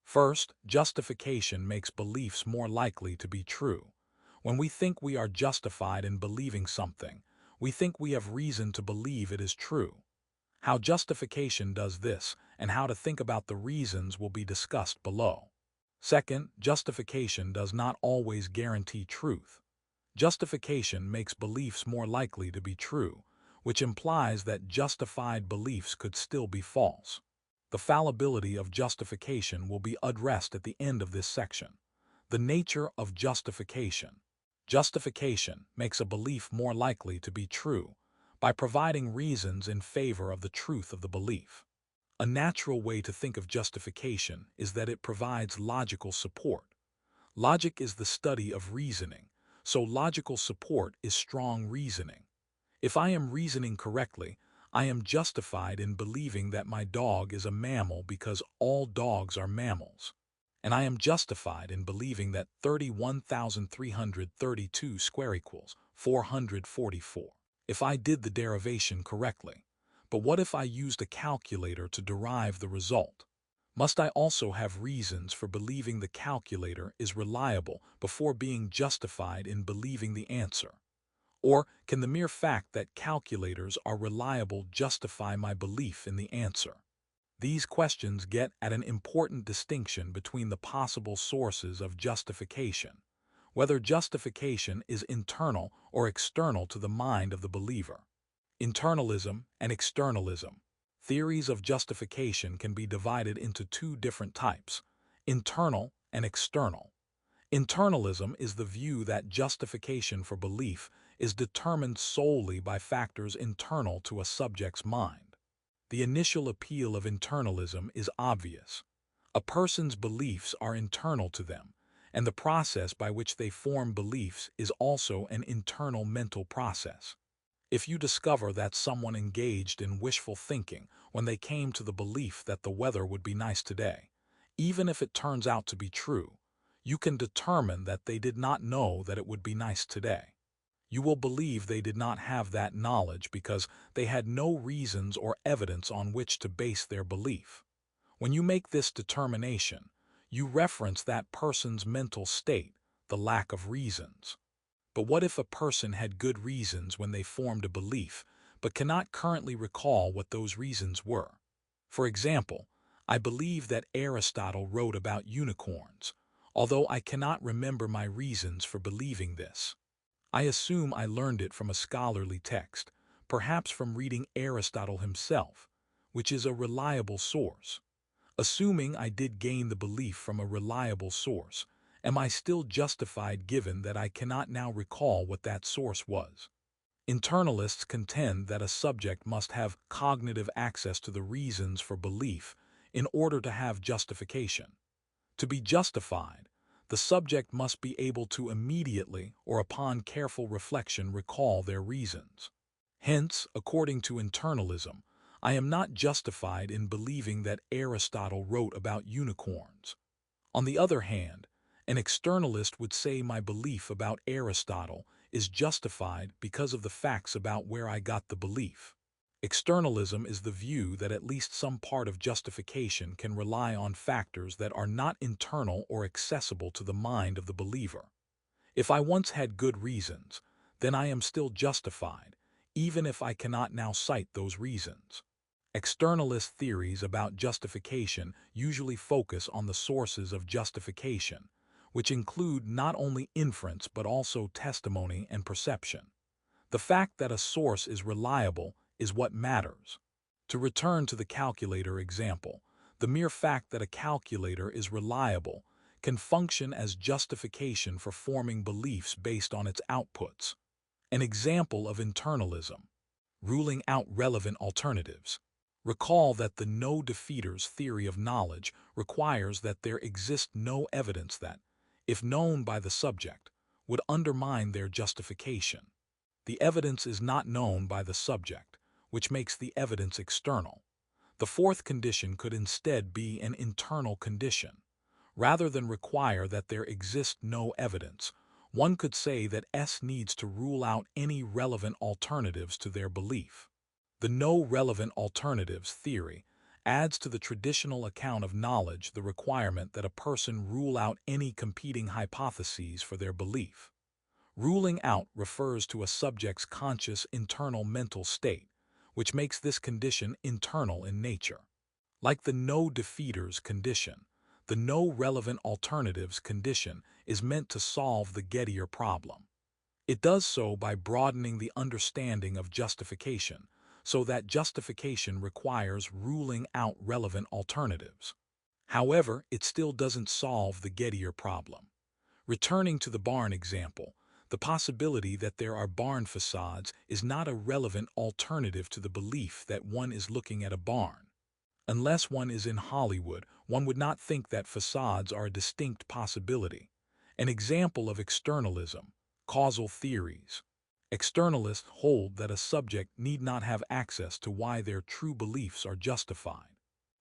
First, justification makes beliefs more likely to be true. When we think we are justified in believing something, we think we have reason to believe it is true. How justification does this and how to think about the reasons will be discussed below. Second, justification does not always guarantee truth. Justification makes beliefs more likely to be true, which implies that justified beliefs could still be false. The fallibility of justification will be addressed at the end of this section. The nature of justification. Justification makes a belief more likely to be true by providing reasons in favor of the truth of the belief. A natural way to think of justification is that it provides logical support. Logic is the study of reasoning, so logical support is strong reasoning. If I am reasoning correctly, I am justified in believing that my dog is a mammal because all dogs are mammals. And I am justified in believing that 31,332 square equals 444. If I did the derivation correctly. But what if I used a calculator to derive the result? Must I also have reasons for believing the calculator is reliable before being justified in believing the answer? Or can the mere fact that calculators are reliable justify my belief in the answer? These questions get at an important distinction between the possible sources of justification, whether justification is internal or external to the mind of the believer. Internalism and externalism. Theories of justification can be divided into two different types, internal and external. Internalism is the view that justification for belief is determined solely by factors internal to a subject's mind. The initial appeal of internalism is obvious. A person's beliefs are internal to them, and the process by which they form beliefs is also an internal mental process. If you discover that someone engaged in wishful thinking when they came to the belief that the weather would be nice today, even if it turns out to be true, you can determine that they did not know that it would be nice today. You will believe they did not have that knowledge because they had no reasons or evidence on which to base their belief. When you make this determination, you reference that person's mental state, the lack of reasons. But what if a person had good reasons when they formed a belief, but cannot currently recall what those reasons were? For example, I believe that Aristotle wrote about unicorns, although I cannot remember my reasons for believing this. I assume I learned it from a scholarly text, perhaps from reading Aristotle himself, which is a reliable source. Assuming I did gain the belief from a reliable source, am I still justified given that I cannot now recall what that source was? Internalists contend that a subject must have cognitive access to the reasons for belief in order to have justification. To be justified, the subject must be able to immediately or upon careful reflection recall their reasons. Hence, according to internalism, I am not justified in believing that Aristotle wrote about unicorns. On the other hand, an externalist would say my belief about Aristotle is justified because of the facts about where I got the belief. Externalism is the view that at least some part of justification can rely on factors that are not internal or accessible to the mind of the believer. If I once had good reasons, then I am still justified, even if I cannot now cite those reasons. Externalist theories about justification usually focus on the sources of justification, which include not only inference but also testimony and perception. The fact that a source is reliable is what matters. To return to the calculator example, the mere fact that a calculator is reliable can function as justification for forming beliefs based on its outputs. An example of internalism: ruling out relevant alternatives. Recall that the no defeaters theory of knowledge requires that there exist no evidence that, if known by the subject, would undermine their justification. The evidence is not known by the subject, which makes the evidence external. The fourth condition could instead be an internal condition. Rather than require that there exist no evidence, one could say that S needs to rule out any relevant alternatives to their belief. The no relevant alternatives theory adds to the traditional account of knowledge the requirement that a person rule out any competing hypotheses for their belief. Ruling out refers to a subject's conscious internal mental state, which makes this condition internal in nature. Like the no defeaters condition, the no relevant alternatives condition is meant to solve the Gettier problem. It does so by broadening the understanding of justification, so that justification requires ruling out relevant alternatives. However, it still doesn't solve the Gettier problem. Returning to the barn example, the possibility that there are barn facades is not a relevant alternative to the belief that one is looking at a barn. Unless one is in Hollywood, one would not think that facades are a distinct possibility. An example of externalism: causal theories. Externalists hold that a subject need not have access to why their true beliefs are justified.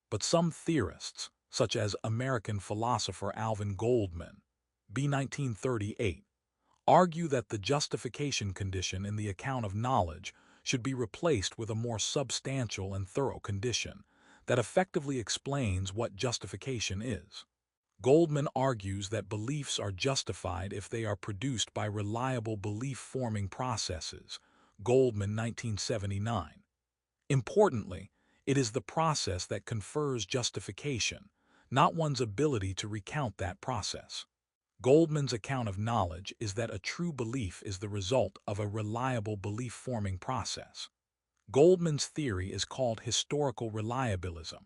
But some theorists, such as American philosopher Alvin Goldman, b. 1938, argue that the justification condition in the account of knowledge should be replaced with a more substantial and thorough condition that effectively explains what justification is. Goldman argues that beliefs are justified if they are produced by reliable belief-forming processes. Goldman, 1979. Importantly, it is the process that confers justification, not one's ability to recount that process. Goldman's account of knowledge is that a true belief is the result of a reliable belief-forming process. Goldman's theory is called historical reliabilism.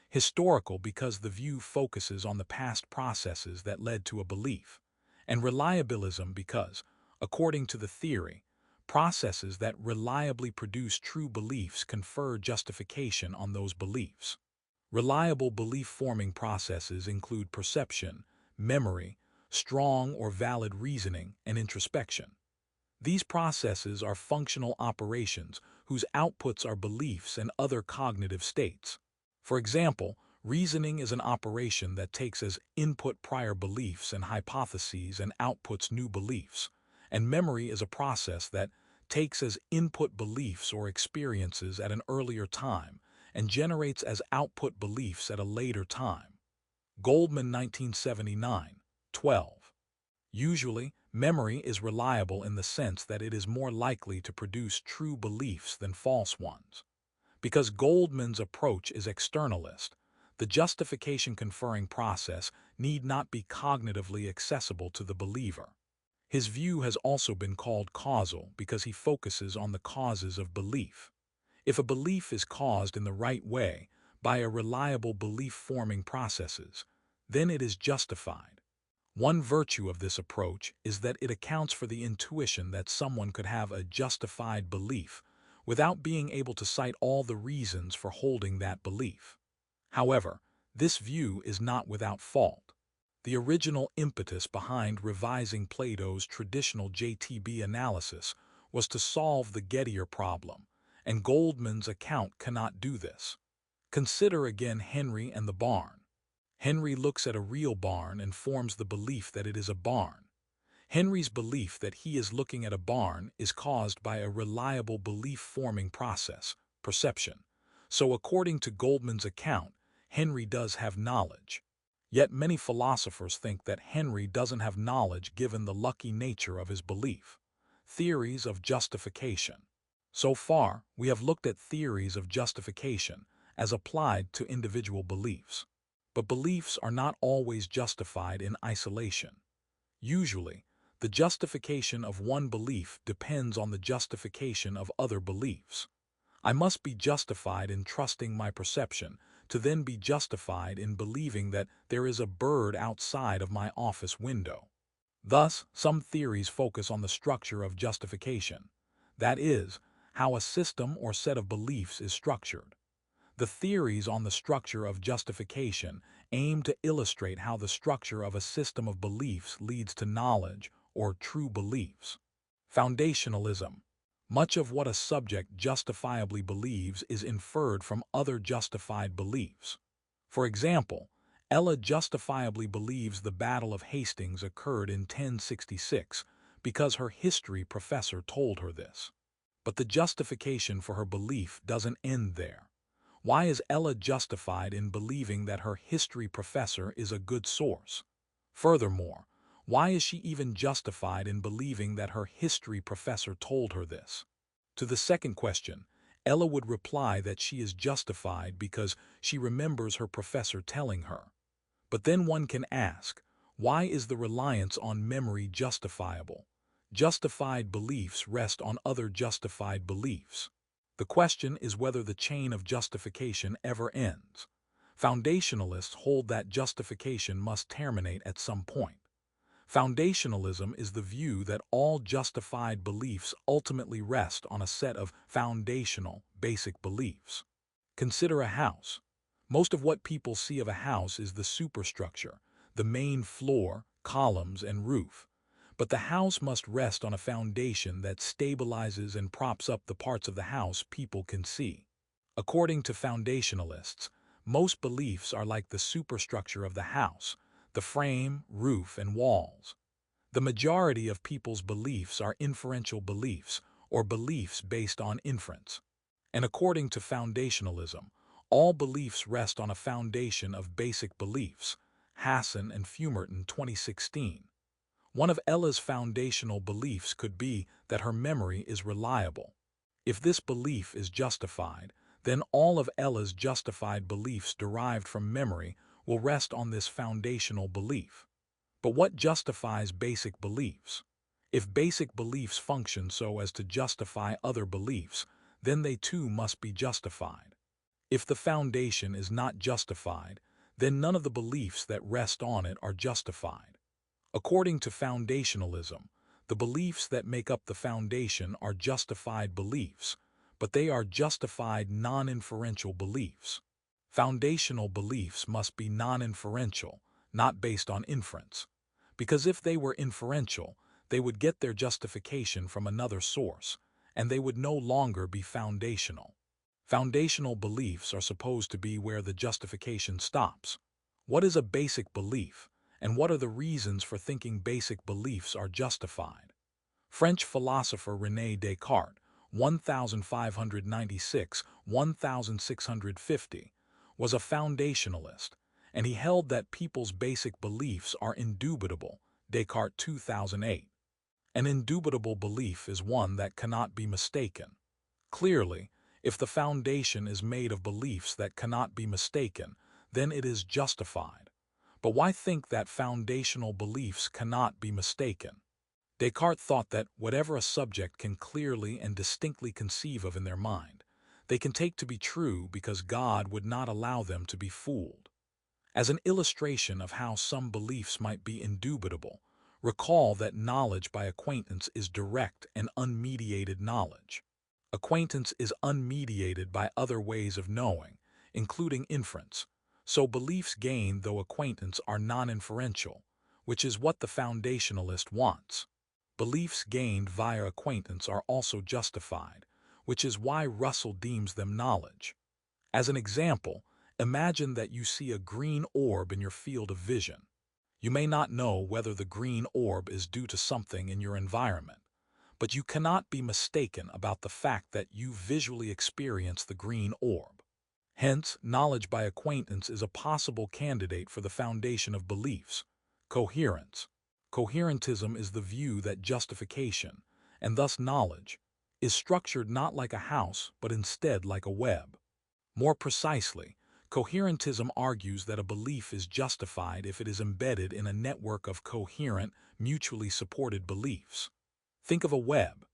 Historical because the view focuses on the past processes that led to a belief, and reliabilism because, according to the theory, processes that reliably produce true beliefs confer justification on those beliefs. Reliable belief-forming processes include perception, memory, strong or valid reasoning, and introspection. These processes are functional operations whose outputs are beliefs and other cognitive states. For example, reasoning is an operation that takes as input prior beliefs and hypotheses and outputs new beliefs, and memory is a process that takes as input beliefs or experiences at an earlier time and generates as output beliefs at a later time. Goldman, 1979, 12. Usually, memory is reliable in the sense that it is more likely to produce true beliefs than false ones. Because Goldman's approach is externalist, the justification-conferring process need not be cognitively accessible to the believer. His view has also been called causal because he focuses on the causes of belief. If a belief is caused in the right way by a reliable belief-forming processes, then it is justified. One virtue of this approach is that it accounts for the intuition that someone could have a justified belief without being able to cite all the reasons for holding that belief. However, this view is not without fault. The original impetus behind revising Plato's traditional JTB analysis was to solve the Gettier problem, and Goldman's account cannot do this. Consider again Henry and the barn. Henry looks at a real barn and forms the belief that it is a barn. Henry's belief that he is looking at a barn is caused by a reliable belief-forming process, perception. So according to Goldman's account, Henry does have knowledge. Yet many philosophers think that Henry doesn't have knowledge given the lucky nature of his belief. Theories of justification. So far, we have looked at theories of justification as applied to individual beliefs. But beliefs are not always justified in isolation. Usually, the justification of one belief depends on the justification of other beliefs. I must be justified in trusting my perception to then be justified in believing that there is a bird outside of my office window. Thus, some theories focus on the structure of justification. That is, how a system or set of beliefs is structured. The theories on the structure of justification aim to illustrate how the structure of a system of beliefs leads to knowledge or true beliefs. Foundationalism. Much of what a subject justifiably believes is inferred from other justified beliefs. For example, Ella justifiably believes the Battle of Hastings occurred in 1066 because her history professor told her this. But the justification for her belief doesn't end there. Why is Ella justified in believing that her history professor is a good source? Furthermore, why is she even justified in believing that her history professor told her this? To the second question, Ella would reply that she is justified because she remembers her professor telling her. But then one can ask, why is the reliance on memory justifiable? Justified beliefs rest on other justified beliefs. The question is whether the chain of justification ever ends. Foundationalists hold that justification must terminate at some point. Foundationalism is the view that all justified beliefs ultimately rest on a set of foundational, basic beliefs. Consider a house. Most of what people see of a house is the superstructure, the main floor, columns, and roof. But the house must rest on a foundation that stabilizes and props up the parts of the house people can see. According to foundationalists, most beliefs are like the superstructure of the house, the frame, roof, and walls. The majority of people's beliefs are inferential beliefs, or beliefs based on inference. And according to foundationalism, all beliefs rest on a foundation of basic beliefs. Hassan and Fumerton, 2016. One of Ella's foundational beliefs could be that her memory is reliable. If this belief is justified, then all of Ella's justified beliefs derived from memory will rest on this foundational belief. But what justifies basic beliefs? If basic beliefs function so as to justify other beliefs, then they too must be justified. If the foundation is not justified, then none of the beliefs that rest on it are justified. According to foundationalism, the beliefs that make up the foundation are justified beliefs, but they are justified non-inferential beliefs. Foundational beliefs must be non-inferential, not based on inference, because if they were inferential, they would get their justification from another source, and they would no longer be foundational. Foundational beliefs are supposed to be where the justification stops. What is a basic belief, and what are the reasons for thinking basic beliefs are justified? French philosopher René Descartes, 1596–1650, was a foundationalist, and he held that people's basic beliefs are indubitable, Descartes 2008. An indubitable belief is one that cannot be mistaken. Clearly, if the foundation is made of beliefs that cannot be mistaken, then it is justified. But why think that foundational beliefs cannot be mistaken? Descartes thought that whatever a subject can clearly and distinctly conceive of in their mind, they can take to be true because God would not allow them to be fooled. As an illustration of how some beliefs might be indubitable, recall that knowledge by acquaintance is direct and unmediated knowledge. Acquaintance is unmediated by other ways of knowing, including inference, so beliefs gained through acquaintance are non-inferential, which is what the foundationalist wants. Beliefs gained via acquaintance are also justified, which is why Russell deems them knowledge. As an example, imagine that you see a green orb in your field of vision. You may not know whether the green orb is due to something in your environment, but you cannot be mistaken about the fact that you visually experience the green orb. Hence, knowledge by acquaintance is a possible candidate for the foundation of beliefs. Coherence. Coherentism is the view that justification, and thus knowledge, is structured not like a house but instead like a web. More precisely, coherentism argues that a belief is justified if it is embedded in a network of coherent, mutually supported beliefs. Think of a web.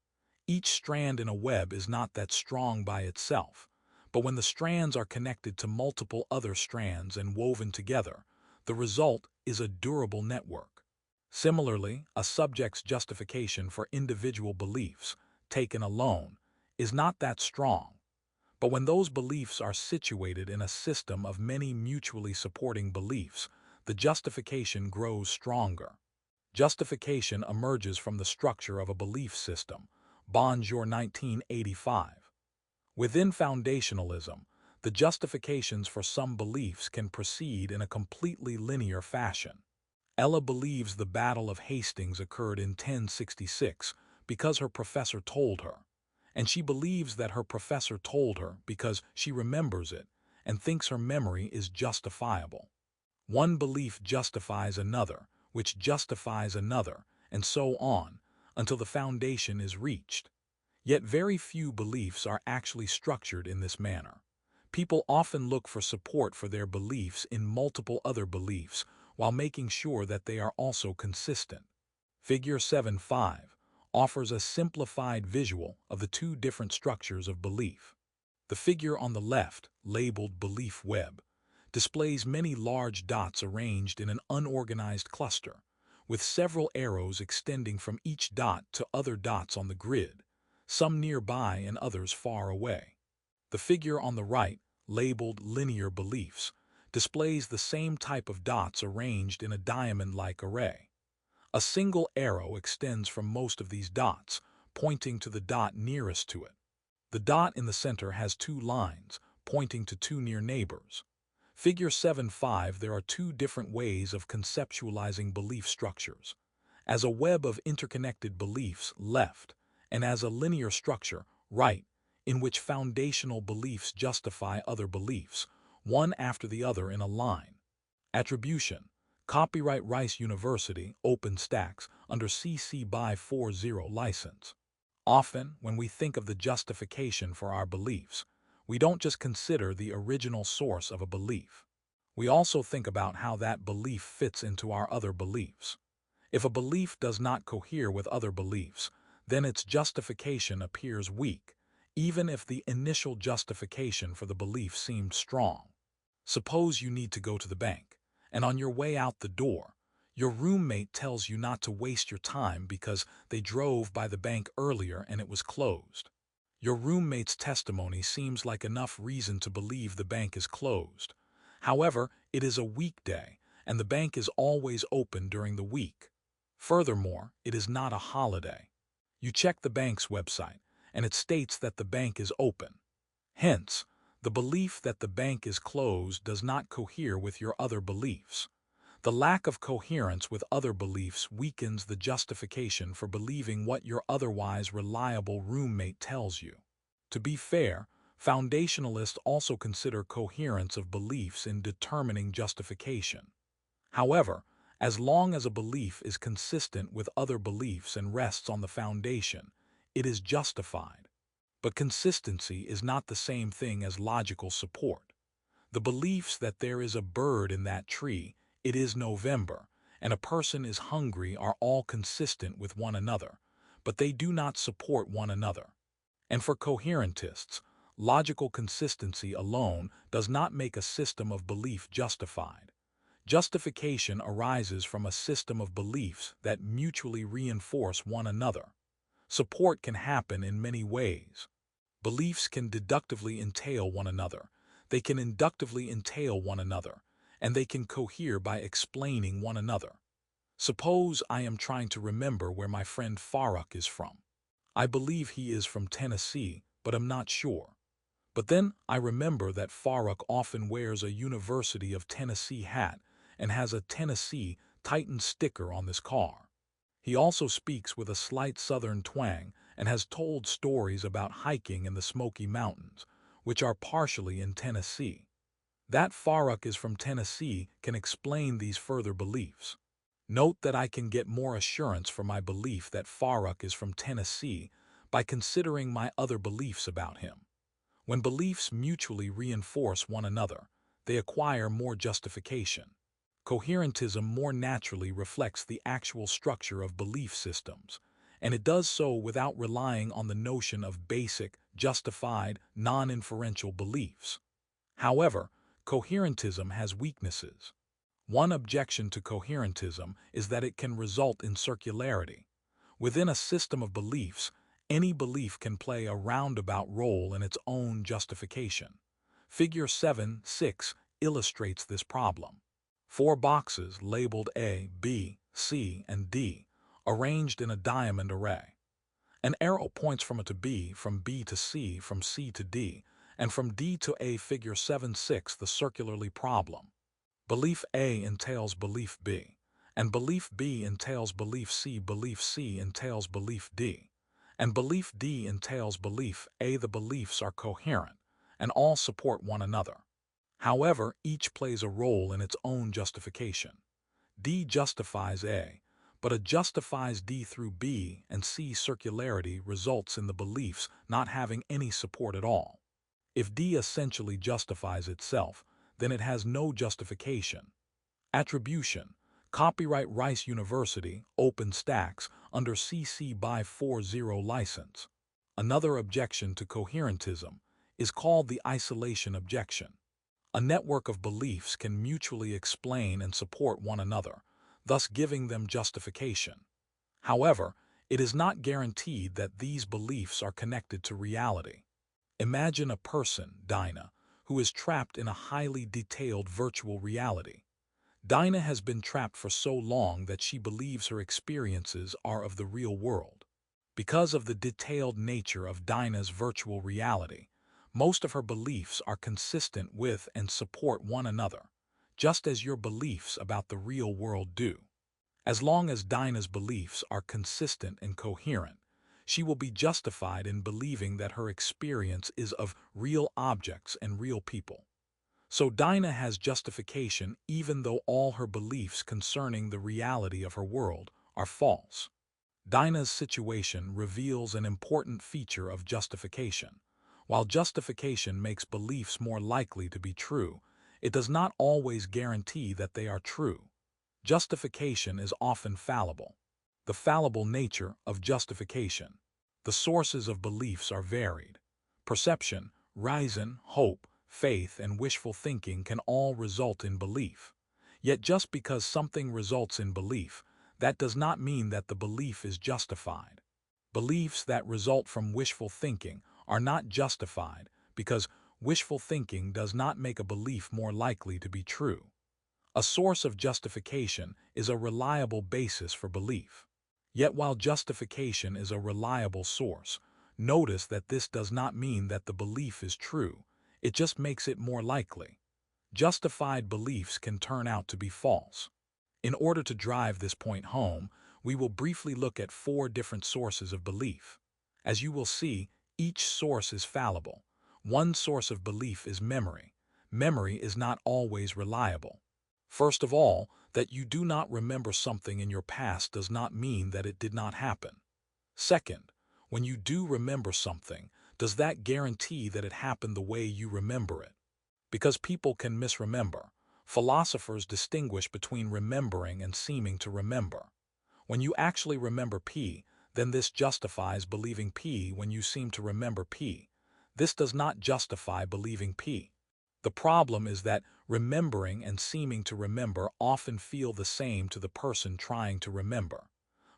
Each strand in a web is not that strong by itself, but when the strands are connected to multiple other strands and woven together, the result is a durable network. Similarly, a subject's justification for individual beliefs, taken alone, is not that strong. But when those beliefs are situated in a system of many mutually supporting beliefs, the justification grows stronger. Justification emerges from the structure of a belief system. Bonjour, 1985. Within foundationalism, the justifications for some beliefs can proceed in a completely linear fashion. Ella believes the Battle of Hastings occurred in 1066 because her professor told her, and she believes that her professor told her because she remembers it and thinks her memory is justifiable. One belief justifies another, which justifies another, and so on, until the foundation is reached. Yet very few beliefs are actually structured in this manner. People often look for support for their beliefs in multiple other beliefs while making sure that they are also consistent. Figure 7.5 offers a simplified visual of the two different structures of belief. The figure on the left, labeled belief web, displays many large dots arranged in an unorganized cluster, with several arrows extending from each dot to other dots on the grid, some nearby and others far away. The figure on the right, labeled linear beliefs, displays the same type of dots arranged in a diamond-like array. A single arrow extends from most of these dots, pointing to the dot nearest to it. The dot in the center has two lines, pointing to two near neighbors. Figure 7.5. There are two different ways of conceptualizing belief structures: as a web of interconnected beliefs, left, and as a linear structure, right, in which foundational beliefs justify other beliefs, one after the other in a line. Attribution. Copyright Rice University, OpenStax, under CC BY 40 license. Often, when we think of the justification for our beliefs, we don't just consider the original source of a belief. We also think about how that belief fits into our other beliefs. If a belief does not cohere with other beliefs, then its justification appears weak, even if the initial justification for the belief seemed strong. Suppose you need to go to the bank, and on your way out the door, your roommate tells you not to waste your time because they drove by the bank earlier and it was closed. Your roommate's testimony seems like enough reason to believe the bank is closed. However, it is a weekday, and the bank is always open during the week. Furthermore, it is not a holiday. You check the bank's website, and it states that the bank is open. Hence, the belief that the bank is closed does not cohere with your other beliefs. The lack of coherence with other beliefs weakens the justification for believing what your otherwise reliable roommate tells you. To be fair, foundationalists also consider coherence of beliefs in determining justification. However, as long as a belief is consistent with other beliefs and rests on the foundation, it is justified. But consistency is not the same thing as logical support. The beliefs that there is a bird in that tree, it is November, and a person is hungry are all consistent with one another, but they do not support one another. And for coherentists, logical consistency alone does not make a system of belief justified. Justification arises from a system of beliefs that mutually reinforce one another. Support can happen in many ways. Beliefs can deductively entail one another, they can inductively entail one another, and they can cohere by explaining one another. Suppose I am trying to remember where my friend Farooq is from. I believe he is from Tennessee, but I'm not sure. But then I remember that Farooq often wears a University of Tennessee hat and has a Tennessee Titans sticker on this car. He also speaks with a slight southern twang and has told stories about hiking in the Smoky Mountains, which are partially in Tennessee. That Farooq is from Tennessee can explain these further beliefs. Note that I can get more assurance for my belief that Farooq is from Tennessee by considering my other beliefs about him. When beliefs mutually reinforce one another, they acquire more justification. Coherentism more naturally reflects the actual structure of belief systems, and it does so without relying on the notion of basic, justified, non-inferential beliefs. However, coherentism has weaknesses. One objection to coherentism is that it can result in circularity. Within a system of beliefs, any belief can play a roundabout role in its own justification. Figure 7.6 illustrates this problem. 4 boxes labeled A, B, C, and D, arranged in a diamond array. An arrow points from A to B, from B to C, from C to D, and from D to A. Figure 7.6 the circularly problem. Belief A entails belief B, and belief B entails belief C. Belief C entails belief D, and belief D entails belief A. The beliefs are coherent, and all support one another. However, each plays a role in its own justification. D justifies A, but A justifies D through B, and C. Circularity results in the beliefs not having any support at all. If D essentially justifies itself, then it has no justification. Attribution. Copyright Rice University, OpenStax, under CC BY 40 license. Another objection to coherentism is called the isolation objection. A network of beliefs can mutually explain and support one another, thus giving them justification. However, it is not guaranteed that these beliefs are connected to reality. Imagine a person, Dinah, who is trapped in a highly detailed virtual reality. Dinah has been trapped for so long that she believes her experiences are of the real world. Because of the detailed nature of Dinah's virtual reality, most of her beliefs are consistent with and support one another, just as your beliefs about the real world do. As long as Dinah's beliefs are consistent and coherent, she will be justified in believing that her experience is of real objects and real people. So Dinah has justification even though all her beliefs concerning the reality of her world are false. Dinah's situation reveals an important feature of justification. While justification makes beliefs more likely to be true, it does not always guarantee that they are true. Justification is often fallible. The fallible nature of justification. The sources of beliefs are varied. Perception, reason, hope, faith, and wishful thinking can all result in belief. Yet just because something results in belief, that does not mean that the belief is justified. Beliefs that result from wishful thinking are not justified because wishful thinking does not make a belief more likely to be true. A source of justification is a reliable basis for belief. Yet while justification is a reliable source, notice that this does not mean that the belief is true, it just makes it more likely. Justified beliefs can turn out to be false. In order to drive this point home, we will briefly look at 4 different sources of belief. As you will see, each source is fallible. One source of belief is memory. Memory is not always reliable. First of all, that you do not remember something in your past does not mean that it did not happen. Second, when you do remember something, does that guarantee that it happened the way you remember it? Because people can misremember, philosophers distinguish between remembering and seeming to remember. When you actually remember P, then this justifies believing P when you seem to remember P. This does not justify believing P. The problem is that remembering and seeming to remember often feel the same to the person trying to remember.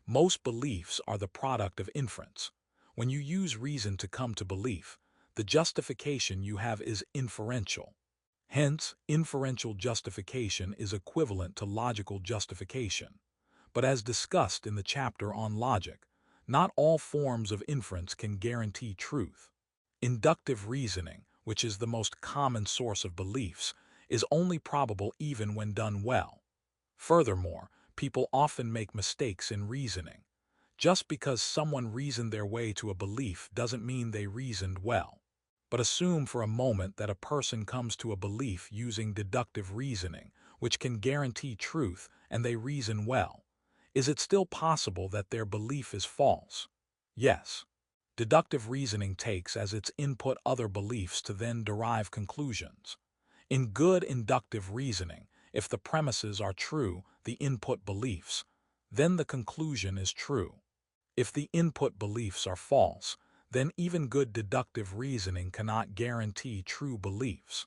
Most beliefs are the product of inference. When you use reason to come to belief, the justification you have is inferential. Hence, inferential justification is equivalent to logical justification. But as discussed in the chapter on logic, not all forms of inference can guarantee truth. Inductive reasoning, which is the most common source of beliefs, is only probable even when done well. Furthermore, people often make mistakes in reasoning. Just because someone reasoned their way to a belief doesn't mean they reasoned well. But assume for a moment that a person comes to a belief using deductive reasoning, which can guarantee truth, and they reason well. Is it still possible that their belief is false? Yes. Deductive reasoning takes as its input other beliefs to then derive conclusions. In good inductive reasoning, if the premises are true, the input beliefs, then the conclusion is true. If the input beliefs are false, then even good deductive reasoning cannot guarantee true beliefs.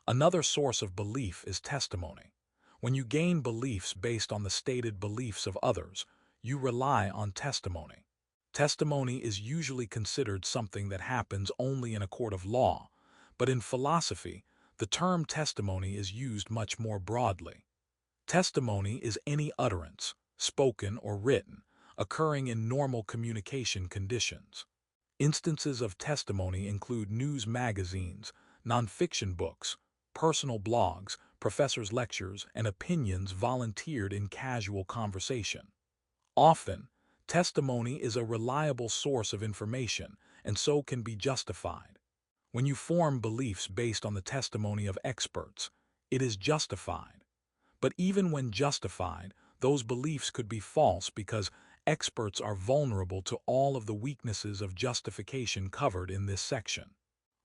Another source of belief is testimony. When you gain beliefs based on the stated beliefs of others, you rely on testimony. Testimony is usually considered something that happens only in a court of law, but in philosophy, the term testimony is used much more broadly. Testimony is any utterance, spoken or written, occurring in normal communication conditions. Instances of testimony include news magazines, nonfiction books, personal blogs, professors' lectures, and opinions volunteered in casual conversation. Often, testimony is a reliable source of information and so can be justified. When you form beliefs based on the testimony of experts, it is justified. But even when justified, those beliefs could be false because experts are vulnerable to all of the weaknesses of justification covered in this section.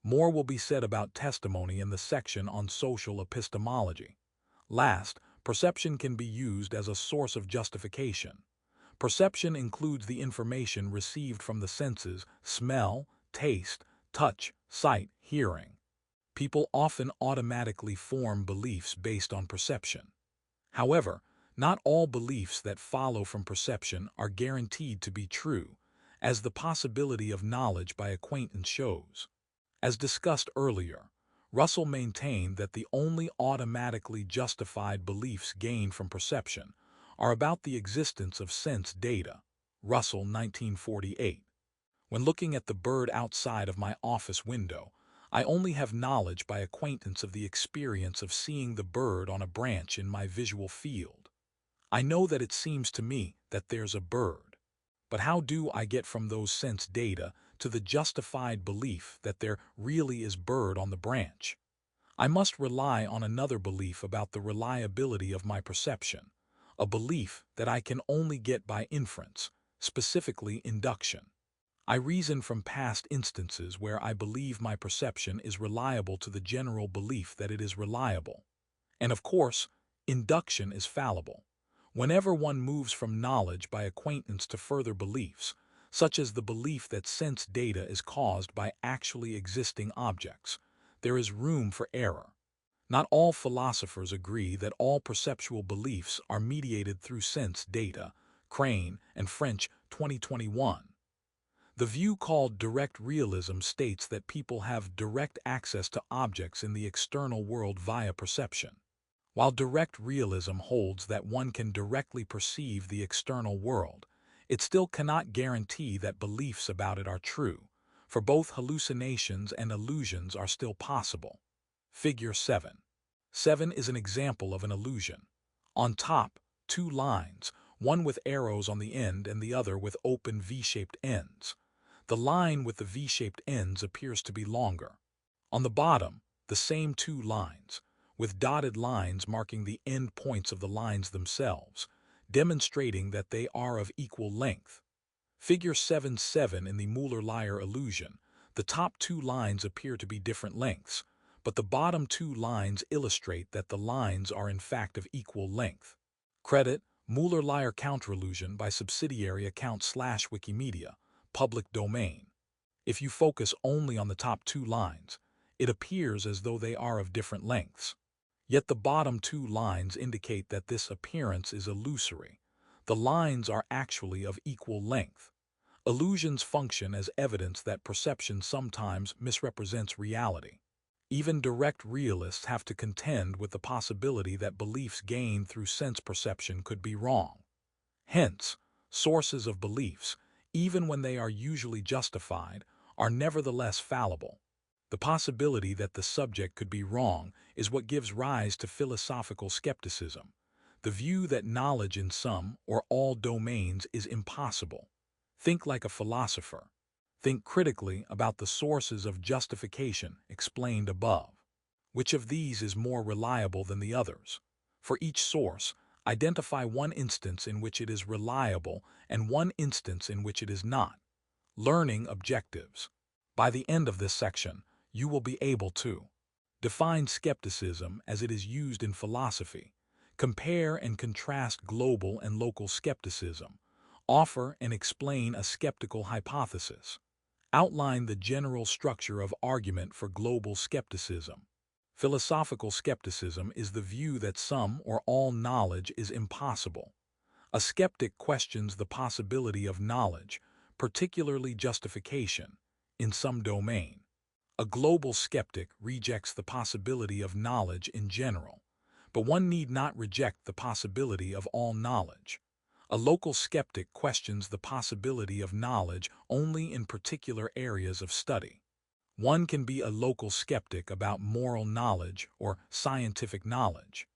More will be said about testimony in the section on social epistemology. Last, perception can be used as a source of justification. Perception includes the information received from the senses, smell, taste, touch, sight, hearing. People often automatically form beliefs based on perception. However, not all beliefs that follow from perception are guaranteed to be true, as the possibility of knowledge by acquaintance shows. As discussed earlier, Russell maintained that the only automatically justified beliefs gained from perception are about the existence of sense data. Russell, 1948. When looking at the bird outside of my office window, I only have knowledge by acquaintance of the experience of seeing the bird on a branch in my visual field. I know that it seems to me that there's a bird. But how do I get from those sense data to the justified belief that there really is bird on the branch? I must rely on another belief about the reliability of my perception, a belief that I can only get by inference, specifically induction. I reason from past instances where I believe my perception is reliable to the general belief that it is reliable. And of course, induction is fallible. Whenever one moves from knowledge by acquaintance to further beliefs, such as the belief that sense data is caused by actually existing objects, there is room for error. Not all philosophers agree that all perceptual beliefs are mediated through sense data. Crane and French, 2021. The view called direct realism states that people have direct access to objects in the external world via perception. While direct realism holds that one can directly perceive the external world, it still cannot guarantee that beliefs about it are true, for both hallucinations and illusions are still possible. Figure 7. 7 is an example of an illusion. On top, two lines, one with arrows on the end and the other with open V-shaped ends. The line with the V-shaped ends appears to be longer. On the bottom, the same two lines, with dotted lines marking the end points of the lines themselves, demonstrating that they are of equal length. Figure 7.7 in the Müller-Lyer illusion, the top two lines appear to be different lengths, but the bottom two lines illustrate that the lines are in fact of equal length. Credit, Müller-Lyer counterillusion by subsidiary account /Wikimedia, public domain. If you focus only on the top two lines, it appears as though they are of different lengths. Yet the bottom two lines indicate that this appearance is illusory. The lines are actually of equal length. Illusions function as evidence that perception sometimes misrepresents reality. Even direct realists have to contend with the possibility that beliefs gained through sense perception could be wrong. Hence, sources of beliefs, even when they are usually justified, are nevertheless fallible. The possibility that the subject could be wrong is what gives rise to philosophical skepticism, the view that knowledge in some or all domains is impossible. Think like a philosopher. Think critically about the sources of justification explained above. Which of these is more reliable than the others? For each source, identify one instance in which it is reliable and one instance in which it is not. Learning objectives. By the end of this section, you will be able to define skepticism as it is used in philosophy, compare and contrast global and local skepticism, offer and explain a skeptical hypothesis, outline the general structure of argument for global skepticism. Philosophical skepticism is the view that some or all knowledge is impossible. A skeptic questions the possibility of knowledge, particularly justification, in some domain. A global skeptic rejects the possibility of knowledge in general, but one need not reject the possibility of all knowledge. A local skeptic questions the possibility of knowledge only in particular areas of study. One can be a local skeptic about moral knowledge or scientific knowledge.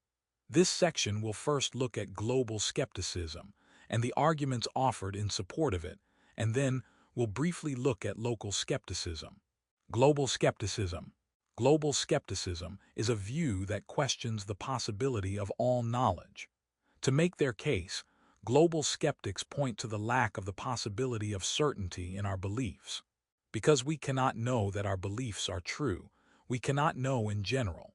This section will first look at global skepticism and the arguments offered in support of it, and then we'll briefly look at local skepticism. Global skepticism. Global skepticism is a view that questions the possibility of all knowledge. To make their case, global skeptics point to the lack of the possibility of certainty in our beliefs. Because we cannot know that our beliefs are true, we cannot know in general.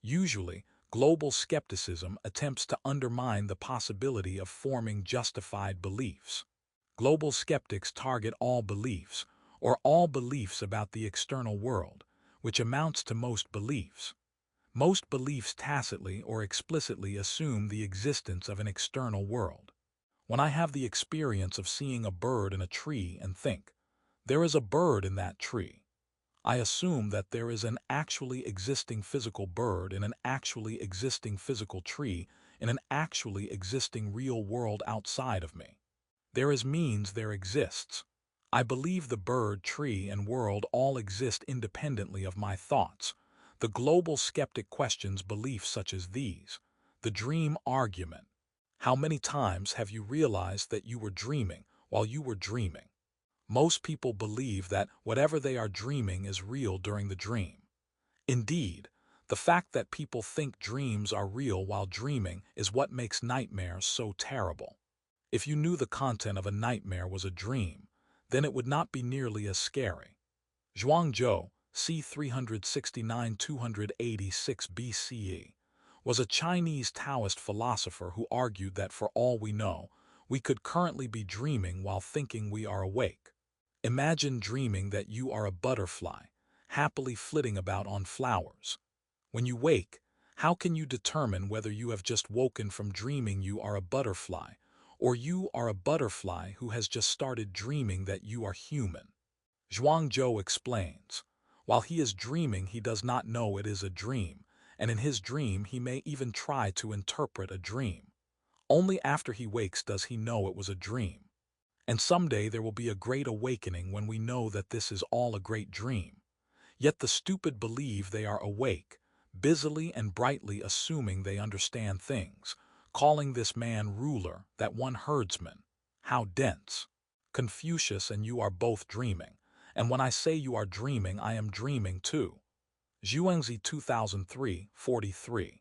Usually, global skepticism attempts to undermine the possibility of forming justified beliefs. Global skeptics target all beliefs, or all beliefs about the external world, which amounts to most beliefs. Most beliefs tacitly or explicitly assume the existence of an external world. When I have the experience of seeing a bird in a tree and think, there is a bird in that tree, I assume that there is an actually existing physical bird in an actually existing physical tree in an actually existing real world outside of me. There is means there exists. I believe the bird, tree, and world all exist independently of my thoughts. The global skeptic questions beliefs such as these. The dream argument. How many times have you realized that you were dreaming while you were dreaming? Most people believe that whatever they are dreaming is real during the dream. Indeed, the fact that people think dreams are real while dreaming is what makes nightmares so terrible. If you knew the content of a nightmare was a dream, then it would not be nearly as scary. Zhuangzhou, c. 369–286 BCE, was a Chinese Taoist philosopher who argued that for all we know, we could currently be dreaming while thinking we are awake. Imagine dreaming that you are a butterfly, happily flitting about on flowers. When you wake, how can you determine whether you have just woken from dreaming you are a butterfly, or you are a butterfly who has just started dreaming that you are human? Zhuangzhou explains, while he is dreaming he does not know it is a dream, and in his dream he may even try to interpret a dream. Only after he wakes does he know it was a dream. And someday there will be a great awakening when we know that this is all a great dream. Yet the stupid believe they are awake, busily and brightly assuming they understand things, calling this man ruler, that one herdsman. How dense! Confucius and you are both dreaming, and when I say you are dreaming, I am dreaming too. Zhuangzi 2003-43.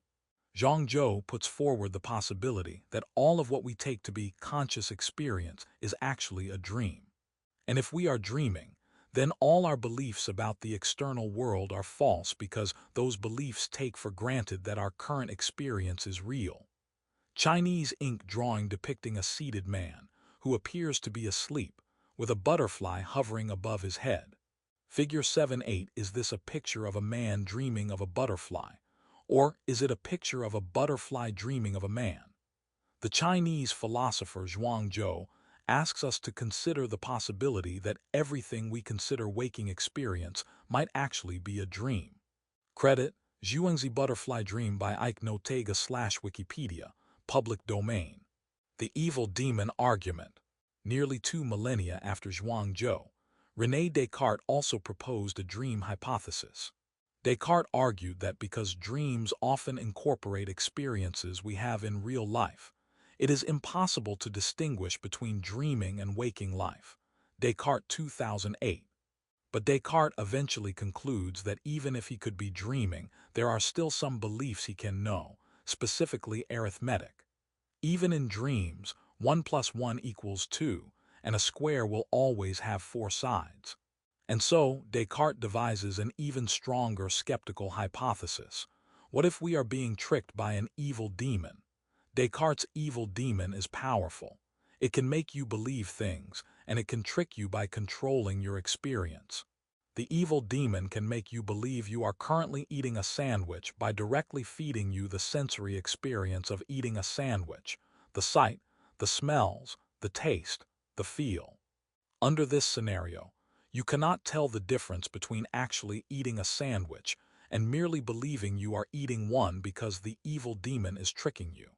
Zhuangzhou puts forward the possibility that all of what we take to be conscious experience is actually a dream. And if we are dreaming, then all our beliefs about the external world are false because those beliefs take for granted that our current experience is real. Chinese ink drawing depicting a seated man who appears to be asleep with a butterfly hovering above his head. Figure 7-8. Is this a picture of a man dreaming of a butterfly? Or is it a picture of a butterfly dreaming of a man? The Chinese philosopher Zhuangzhou asks us to consider the possibility that everything we consider waking experience might actually be a dream. Credit, Zhuangzi Butterfly Dream by Ike Notega/Wikipedia, public domain. The Evil Demon Argument. Nearly 2 millennia after Zhuangzhou, René Descartes also proposed a dream hypothesis. Descartes argued that because dreams often incorporate experiences we have in real life, it is impossible to distinguish between dreaming and waking life. Descartes 2008. But Descartes eventually concludes that even if he could be dreaming, there are still some beliefs he can know, specifically arithmetic. Even in dreams, 1 + 1 = 2, and a square will always have 4 sides. And so, Descartes devises an even stronger skeptical hypothesis. What if we are being tricked by an evil demon? Descartes' evil demon is powerful. It can make you believe things, and it can trick you by controlling your experience. The evil demon can make you believe you are currently eating a sandwich by directly feeding you the sensory experience of eating a sandwich, the sight, the smells, the taste, the feel. Under this scenario, you cannot tell the difference between actually eating a sandwich and merely believing you are eating one because the evil demon is tricking you.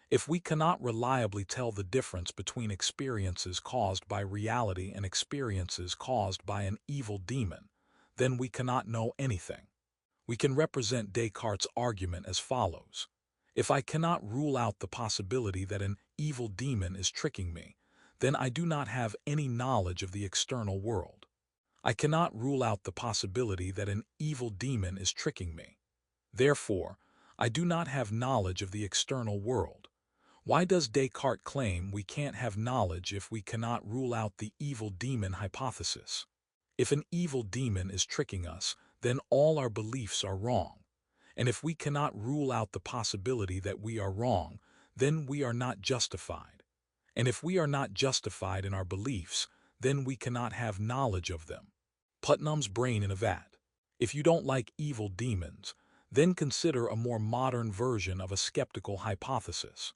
If we cannot reliably tell the difference between experiences caused by reality and experiences caused by an evil demon, then we cannot know anything. We can represent Descartes' argument as follows. If I cannot rule out the possibility that an evil demon is tricking me, then I do not have any knowledge of the external world. I cannot rule out the possibility that an evil demon is tricking me. Therefore, I do not have knowledge of the external world. Why does Descartes claim we can't have knowledge if we cannot rule out the evil demon hypothesis? If an evil demon is tricking us, then all our beliefs are wrong. And if we cannot rule out the possibility that we are wrong, then we are not justified. And if we are not justified in our beliefs, then we cannot have knowledge of them. Putnam's brain in a vat. If you don't like evil demons, then consider a more modern version of a skeptical hypothesis.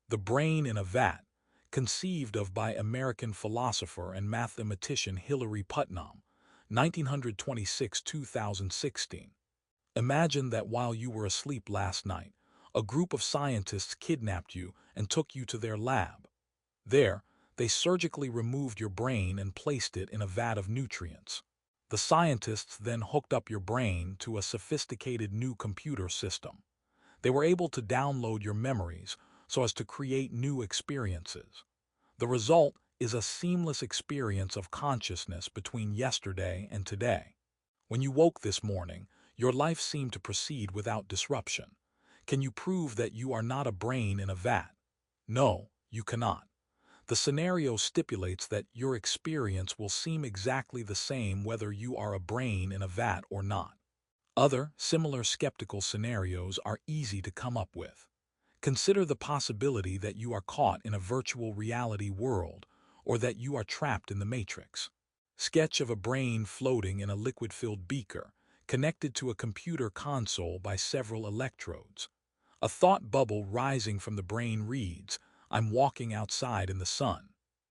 The brain in a vat, conceived of by American philosopher and mathematician Hilary Putnam, 1926–2016. Imagine that while you were asleep last night, a group of scientists kidnapped you and took you to their lab. There, they surgically removed your brain and placed it in a vat of nutrients. The scientists then hooked up your brain to a sophisticated new computer system. They were able to download your memories so as to create new experiences. The result is a seamless experience of consciousness between yesterday and today. When you woke this morning, your life seemed to proceed without disruption. Can you prove that you are not a brain in a vat? No, you cannot. The scenario stipulates that your experience will seem exactly the same whether you are a brain in a vat or not. Other, similar skeptical scenarios are easy to come up with. Consider the possibility that you are caught in a virtual reality world or that you are trapped in the Matrix. Sketch of a brain floating in a liquid-filled beaker, connected to a computer console by several electrodes. A thought bubble rising from the brain reads, "I'm walking outside in the sun."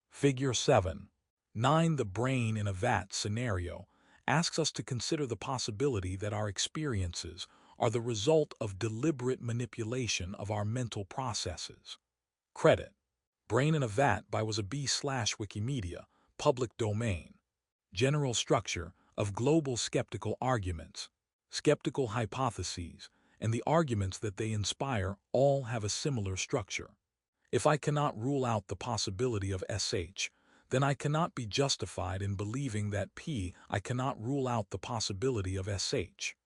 Figure 7. 9. The brain in a vat scenario asks us to consider the possibility that our experiences are the result of deliberate manipulation of our mental processes. Credit: Brain in a Vat by Wikimedia, public domain. General structure of global skeptical arguments. Skeptical hypotheses and the arguments that they inspire all have a similar structure. If I cannot rule out the possibility of SH, then I cannot be justified in believing that I cannot rule out the possibility of SH.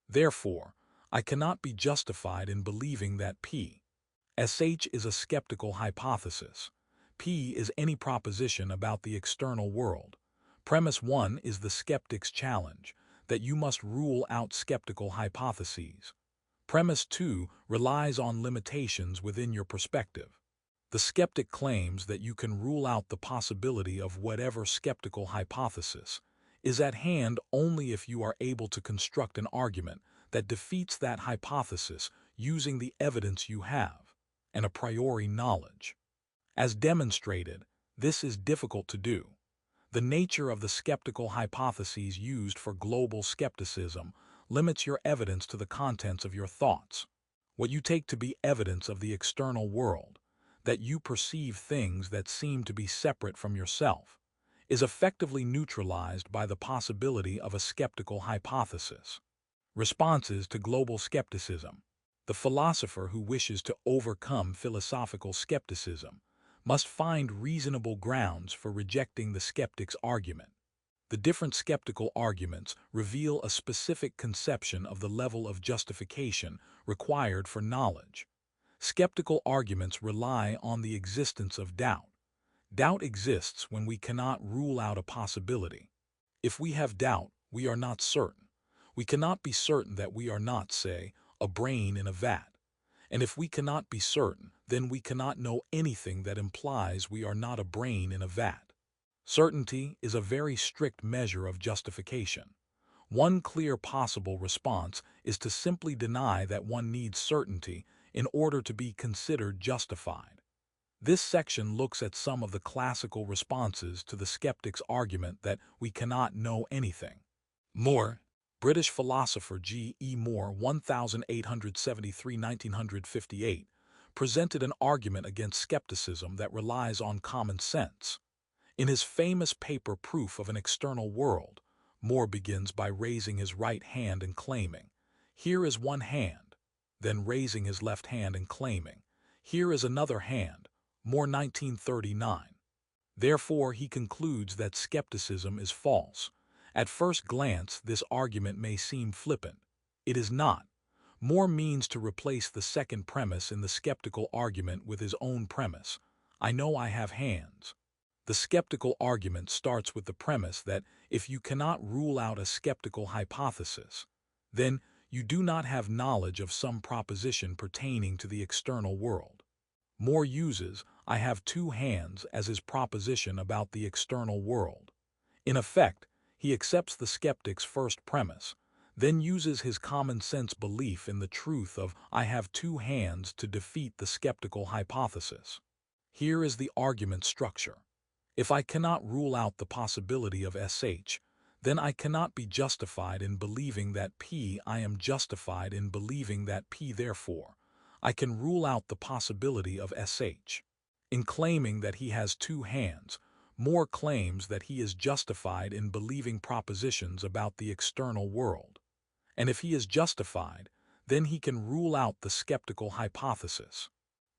Therefore, I cannot be justified in believing that SH is a skeptical hypothesis. P is any proposition about the external world. Premise 1 is the skeptic's challenge, that you must rule out skeptical hypotheses. Premise 2 relies on limitations within your perspective. The skeptic claims that you can rule out the possibility of whatever skeptical hypothesis is at hand only if you are able to construct an argument that defeats that hypothesis using the evidence you have, and a priori knowledge. As demonstrated, this is difficult to do. The nature of the skeptical hypotheses used for global skepticism limits your evidence to the contents of your thoughts. What you take to be evidence of the external world, that you perceive things that seem to be separate from yourself, is effectively neutralized by the possibility of a skeptical hypothesis. Responses to global skepticism. The philosopher who wishes to overcome philosophical skepticism must find reasonable grounds for rejecting the skeptic's argument. The different skeptical arguments reveal a specific conception of the level of justification required for knowledge. Skeptical arguments rely on the existence of doubt. Doubt exists when we cannot rule out a possibility. If we have doubt, we are not certain. We cannot be certain that we are not, say, a brain in a vat. And if we cannot be certain, then we cannot know anything that implies we are not a brain in a vat. Certainty is a very strict measure of justification. One clear possible response is to simply deny that one needs certainty in order to be considered justified. This section looks at some of the classical responses to the skeptic's argument that we cannot know anything. Moore, British philosopher G. E. Moore, 1873–1958, presented an argument against skepticism that relies on common sense. In his famous paper Proof of an External World, Moore begins by raising his right hand and claiming, "Here is one hand," then raising his left hand and claiming, "Here is another hand," Moore 1939. Therefore, he concludes that skepticism is false. At first glance, this argument may seem flippant. It is not. Moore means to replace the second premise in the skeptical argument with his own premise, "I know I have hands." The skeptical argument starts with the premise that if you cannot rule out a skeptical hypothesis, then you do not have knowledge of some proposition pertaining to the external world. Moore uses "I have two hands" as his proposition about the external world. In effect, he accepts the skeptic's first premise, then uses his common sense belief in the truth of "I have two hands" to defeat the skeptical hypothesis. Here is the argument structure. If I cannot rule out the possibility of SH, then I cannot be justified in believing that P. I am justified in believing that P. Therefore, I can rule out the possibility of SH. In claiming that he has two hands, Moore claims that he is justified in believing propositions about the external world. And if he is justified, then he can rule out the skeptical hypothesis.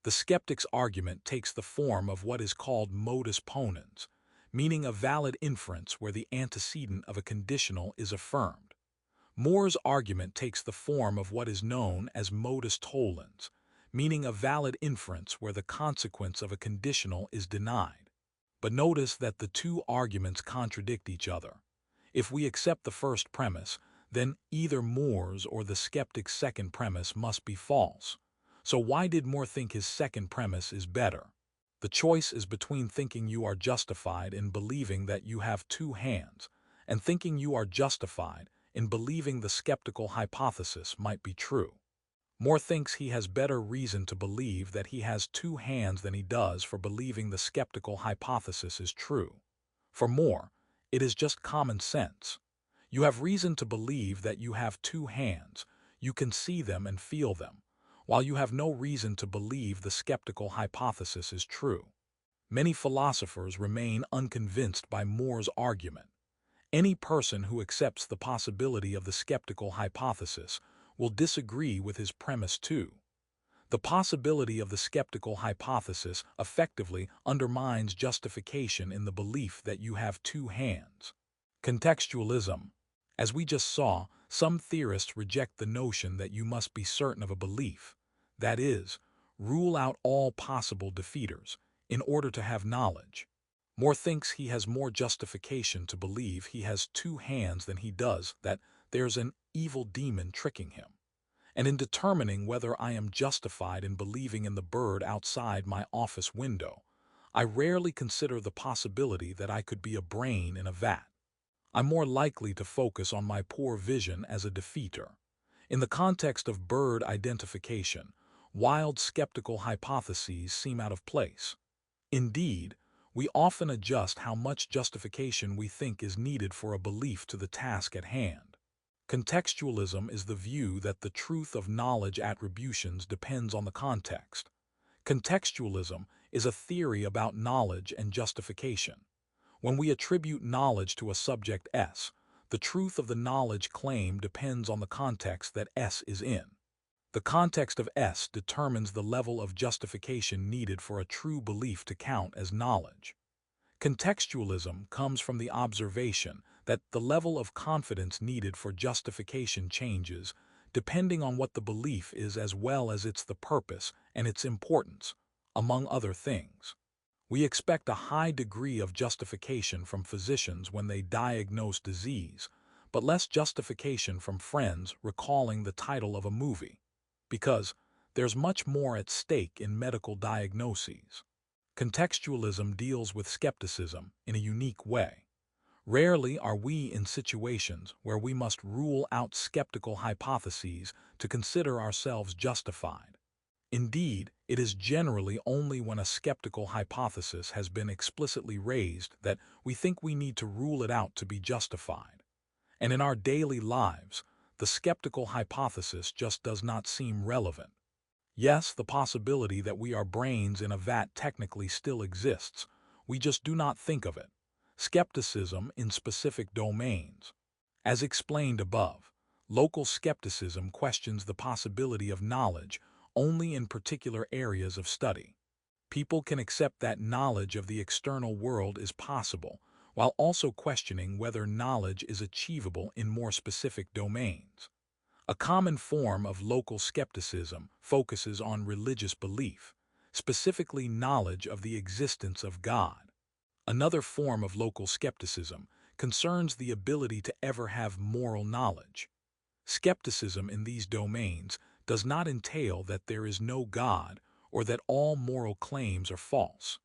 The skeptic's argument takes the form of what is called modus ponens, meaning a valid inference where the antecedent of a conditional is affirmed. Moore's argument takes the form of what is known as modus tollens, meaning a valid inference where the consequence of a conditional is denied. But notice that the two arguments contradict each other. If we accept the first premise, then either Moore's or the skeptic's second premise must be false. So why did Moore think his second premise is better? The choice is between thinking you are justified in believing that you have two hands and thinking you are justified in believing the skeptical hypothesis might be true. Moore thinks he has better reason to believe that he has two hands than he does for believing the skeptical hypothesis is true. For Moore, it is just common sense. You have reason to believe that you have two hands, you can see them and feel them, while you have no reason to believe the skeptical hypothesis is true. Many philosophers remain unconvinced by Moore's argument. Any person who accepts the possibility of the skeptical hypothesis will disagree with his premise too. The possibility of the skeptical hypothesis effectively undermines justification in the belief that you have two hands. Contextualism. As we just saw, some theorists reject the notion that you must be certain of a belief, that is, rule out all possible defeaters, in order to have knowledge. Moore thinks he has more justification to believe he has two hands than he does that there's an evil demon tricking him. And in determining whether I am justified in believing in the bird outside my office window, I rarely consider the possibility that I could be a brain in a vat. I'm more likely to focus on my poor vision as a defeater. In the context of bird identification, wild skeptical hypotheses seem out of place. Indeed, we often adjust how much justification we think is needed for a belief to the task at hand. Contextualism is the view that the truth of knowledge attributions depends on the context. Contextualism is a theory about knowledge and justification. When we attribute knowledge to a subject S, the truth of the knowledge claim depends on the context that S is in. The context of S determines the level of justification needed for a true belief to count as knowledge. Contextualism comes from the observation that the level of confidence needed for justification changes depending on what the belief is as well as the purpose and its importance, among other things. We expect a high degree of justification from physicians when they diagnose disease, but less justification from friends recalling the title of a movie, because there's much more at stake in medical diagnoses. Contextualism deals with skepticism in a unique way. Rarely are we in situations where we must rule out skeptical hypotheses to consider ourselves justified. Indeed, it is generally only when a skeptical hypothesis has been explicitly raised that we think we need to rule it out to be justified. And in our daily lives, the skeptical hypothesis just does not seem relevant. Yes, the possibility that we are brains in a vat technically still exists. We just do not think of it. Skepticism in specific domains. As explained above, local skepticism questions the possibility of knowledge only in particular areas of study. People can accept that knowledge of the external world is possible, while also questioning whether knowledge is achievable in more specific domains. A common form of local skepticism focuses on religious belief, specifically knowledge of the existence of God. Another form of local skepticism concerns the ability to ever have moral knowledge. Skepticism in these domains does not entail that there is no God or that all moral claims are false.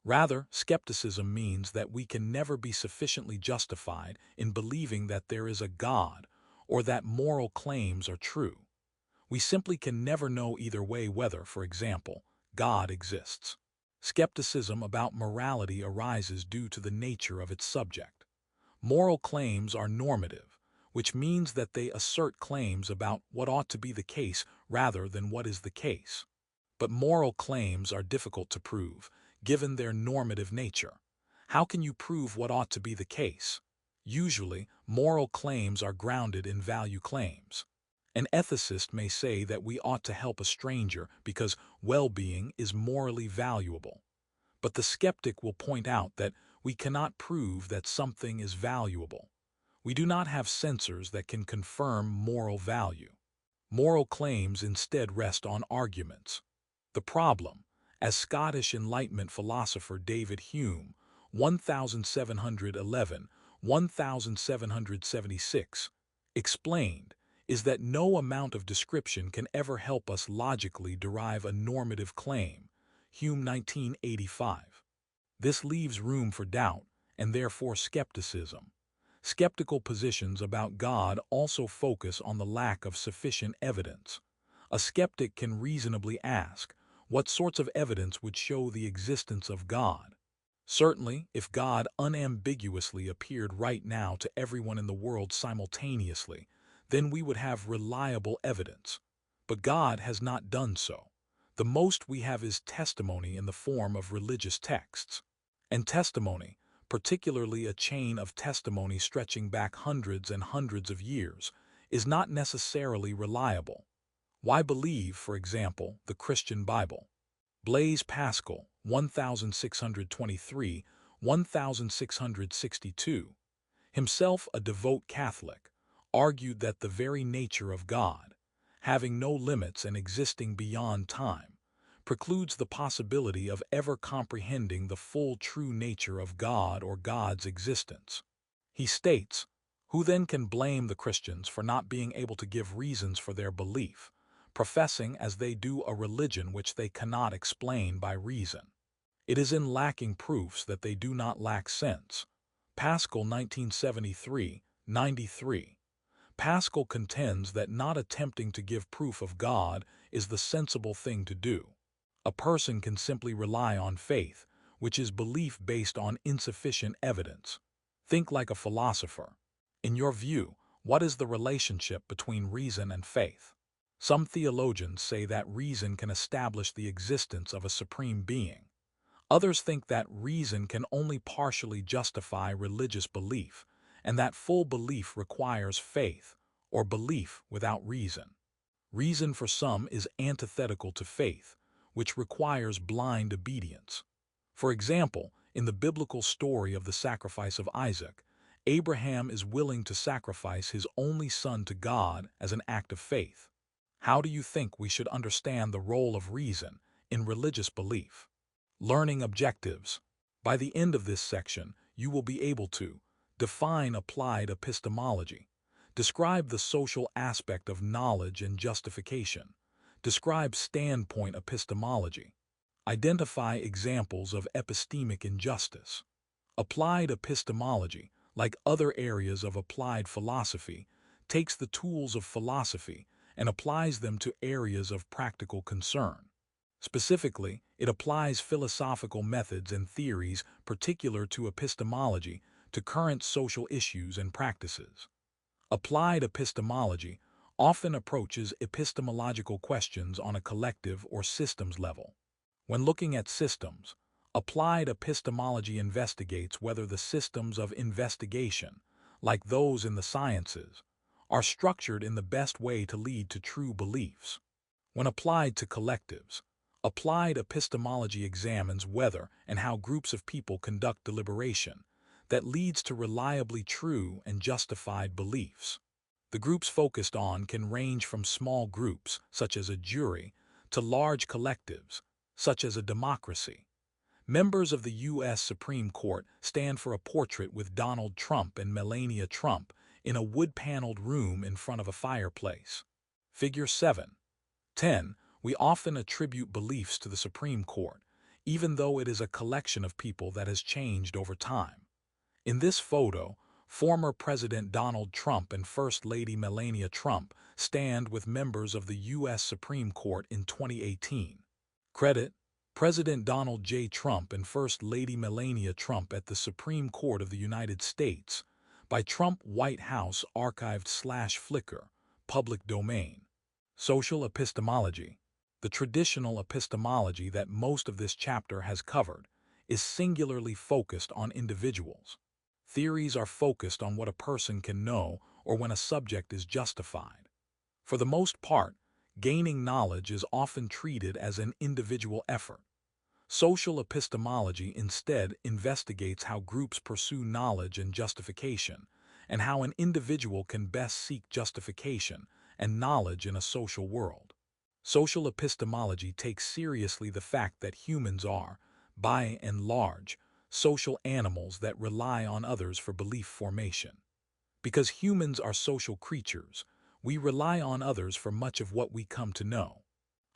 Rather, skepticism means that we can never be sufficiently justified in believing that there is a God or that moral claims are true. We simply can never know either way whether, for example, God exists. Skepticism about morality arises due to the nature of its subject. Moral claims are normative, which means that they assert claims about what ought to be the case rather than what is the case. But moral claims are difficult to prove, given their normative nature. How can you prove what ought to be the case? Usually, moral claims are grounded in value claims. An ethicist may say that we ought to help a stranger because well-being is morally valuable. But the skeptic will point out that we cannot prove that something is valuable. We do not have sensors that can confirm moral value. Moral claims instead rest on arguments. The problem, as Scottish Enlightenment philosopher David Hume, 1711-1776, explained, is that no amount of description can ever help us logically derive a normative claim. Hume 1985. This leaves room for doubt, and therefore skepticism. Skeptical positions about God also focus on the lack of sufficient evidence. A skeptic can reasonably ask, what sorts of evidence would show the existence of God? Certainly, if God unambiguously appeared right now to everyone in the world simultaneously, then we would have reliable evidence. But God has not done so. The most we have is testimony in the form of religious texts. And testimony, particularly a chain of testimony stretching back hundreds and hundreds of years, is not necessarily reliable. Why believe, for example, the Christian Bible? Blaise Pascal, 1623-1662, himself a devout Catholic, argued that the very nature of God, having no limits and existing beyond time, precludes the possibility of ever comprehending the full true nature of God or God's existence. He states, "Who then can blame the Christians for not being able to give reasons for their belief, professing as they do a religion which they cannot explain by reason? It is in lacking proofs that they do not lack sense." Pascal 1973-93. Pascal contends that not attempting to give proof of God is the sensible thing to do. A person can simply rely on faith, which is belief based on insufficient evidence. Think like a philosopher. In your view, what is the relationship between reason and faith? Some theologians say that reason can establish the existence of a supreme being. Others think that reason can only partially justify religious belief, and that full belief requires faith, or belief without reason. Reason for some is antithetical to faith, which requires blind obedience. For example, in the biblical story of the sacrifice of Isaac, Abraham is willing to sacrifice his only son to God as an act of faith. How do you think we should understand the role of reason in religious belief? Learning objectives. By the end of this section, you will be able to define applied epistemology, describe the social aspect of knowledge and justification, describe standpoint epistemology, identify examples of epistemic injustice. Applied epistemology, like other areas of applied philosophy, takes the tools of philosophy and applies them to areas of practical concern. Specifically, it applies philosophical methods and theories particular to epistemology to current social issues and practices. Applied epistemology often approaches epistemological questions on a collective or systems level. When looking at systems, applied epistemology investigates whether the systems of investigation, like those in the sciences, are structured in the best way to lead to true beliefs. When applied to collectives, applied epistemology examines whether and how groups of people conduct deliberation that leads to reliably true and justified beliefs. The groups focused on can range from small groups, such as a jury, to large collectives, such as a democracy. Members of the U.S. Supreme Court stand for a portrait with Donald Trump and Melania Trump in a wood-paneled room in front of a fireplace. Figure 7. 10. We often attribute beliefs to the Supreme Court, even though it is a collection of people that has changed over time. In this photo, former President Donald Trump and First Lady Melania Trump stand with members of the U.S. Supreme Court in 2018. Credit: President Donald J. Trump and First Lady Melania Trump at the Supreme Court of the United States, by Trump White House archived/Flickr, public domain. Social epistemology. The traditional epistemology that most of this chapter has covered is singularly focused on individuals. Theories are focused on what a person can know or when a subject is justified. For the most part, gaining knowledge is often treated as an individual effort. Social epistemology instead investigates how groups pursue knowledge and justification, and how an individual can best seek justification and knowledge in a social world. Social epistemology takes seriously the fact that humans are, by and large, social animals that rely on others for belief formation. Because humans are social creatures, we rely on others for much of what we come to know.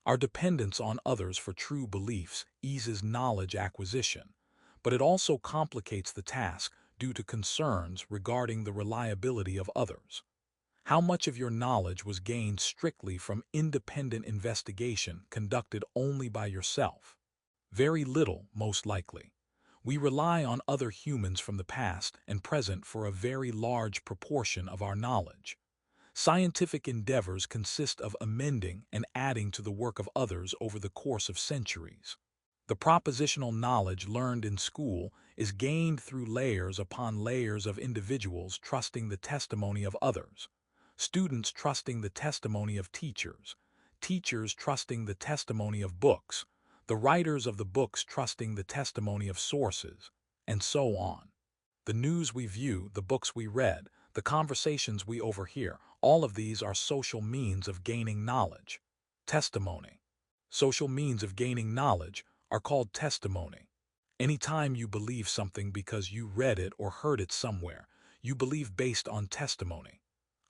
Our dependence on others for true beliefs eases knowledge acquisition, but it also complicates the task due to concerns regarding the reliability of others. How much of your knowledge was gained strictly from independent investigation conducted only by yourself? Very little, most likely. We rely on other humans from the past and present for a very large proportion of our knowledge. Scientific endeavors consist of amending and adding to the work of others over the course of centuries. The propositional knowledge learned in school is gained through layers upon layers of individuals trusting the testimony of others, students trusting the testimony of teachers, teachers trusting the testimony of books, the writers of the books trusting the testimony of sources, and so on. The news we view, the books we read, the conversations we overhear, all of these are social means of gaining knowledge. Testimony. Social means of gaining knowledge are called testimony. Anytime you believe something because you read it or heard it somewhere, you believe based on testimony.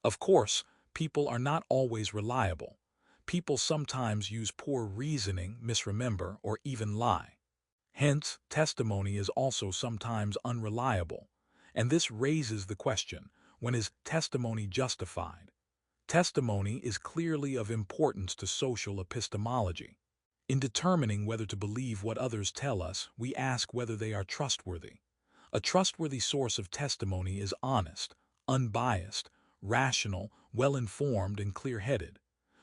Of course, people are not always reliable. People sometimes use poor reasoning, misremember, or even lie. Hence, testimony is also sometimes unreliable, and this raises the question, when is testimony justified? Testimony is clearly of importance to social epistemology. In determining whether to believe what others tell us, we ask whether they are trustworthy. A trustworthy source of testimony is honest, unbiased, rational, well-informed, and clear-headed.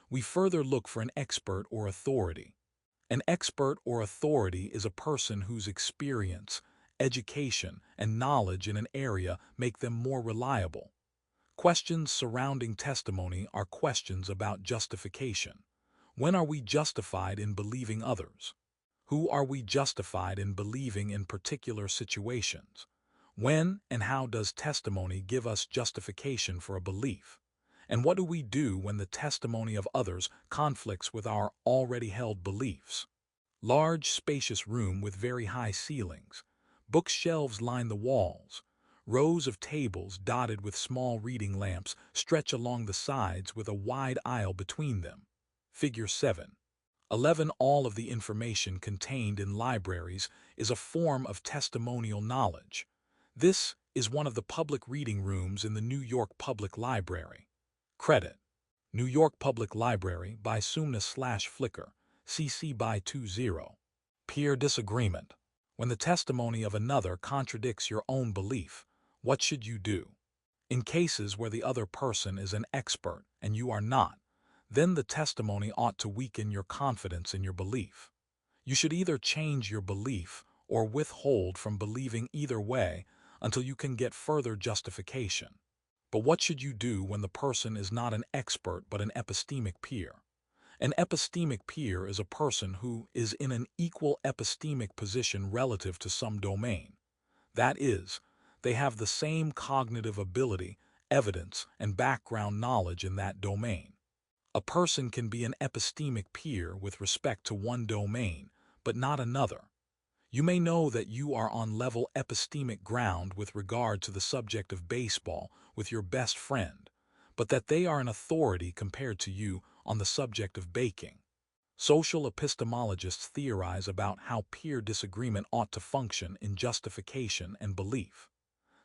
We further look for an expert or authority. An expert or authority is a person whose experience, education, and knowledge in an area make them more reliable. Questions surrounding testimony are questions about justification. When are we justified in believing others? Who are we justified in believing in particular situations? When and how does testimony give us justification for a belief? And what do we do when the testimony of others conflicts with our already held beliefs? Large, spacious room with very high ceilings. Bookshelves line the walls. Rows of tables dotted with small reading lamps stretch along the sides with a wide aisle between them. Figure 7. 11. All of the information contained in libraries is a form of testimonial knowledge. This is one of the public reading rooms in the New York Public Library. Credit: New York Public Library by Sumna/Flickr, CC by 20. Peer disagreement. When the testimony of another contradicts your own belief, what should you do? In cases where the other person is an expert and you are not, then the testimony ought to weaken your confidence in your belief. You should either change your belief or withhold from believing either way until you can get further justification. But what should you do when the person is not an expert but an epistemic peer? An epistemic peer is a person who is in an equal epistemic position relative to some domain. That is, they have the same cognitive ability, evidence, and background knowledge in that domain. A person can be an epistemic peer with respect to one domain, but not another. You may know that you are on level epistemic ground with regard to the subject of baseball with your best friend, but that they are an authority compared to you on the subject of baking. Social epistemologists theorize about how peer disagreement ought to function in justification and belief.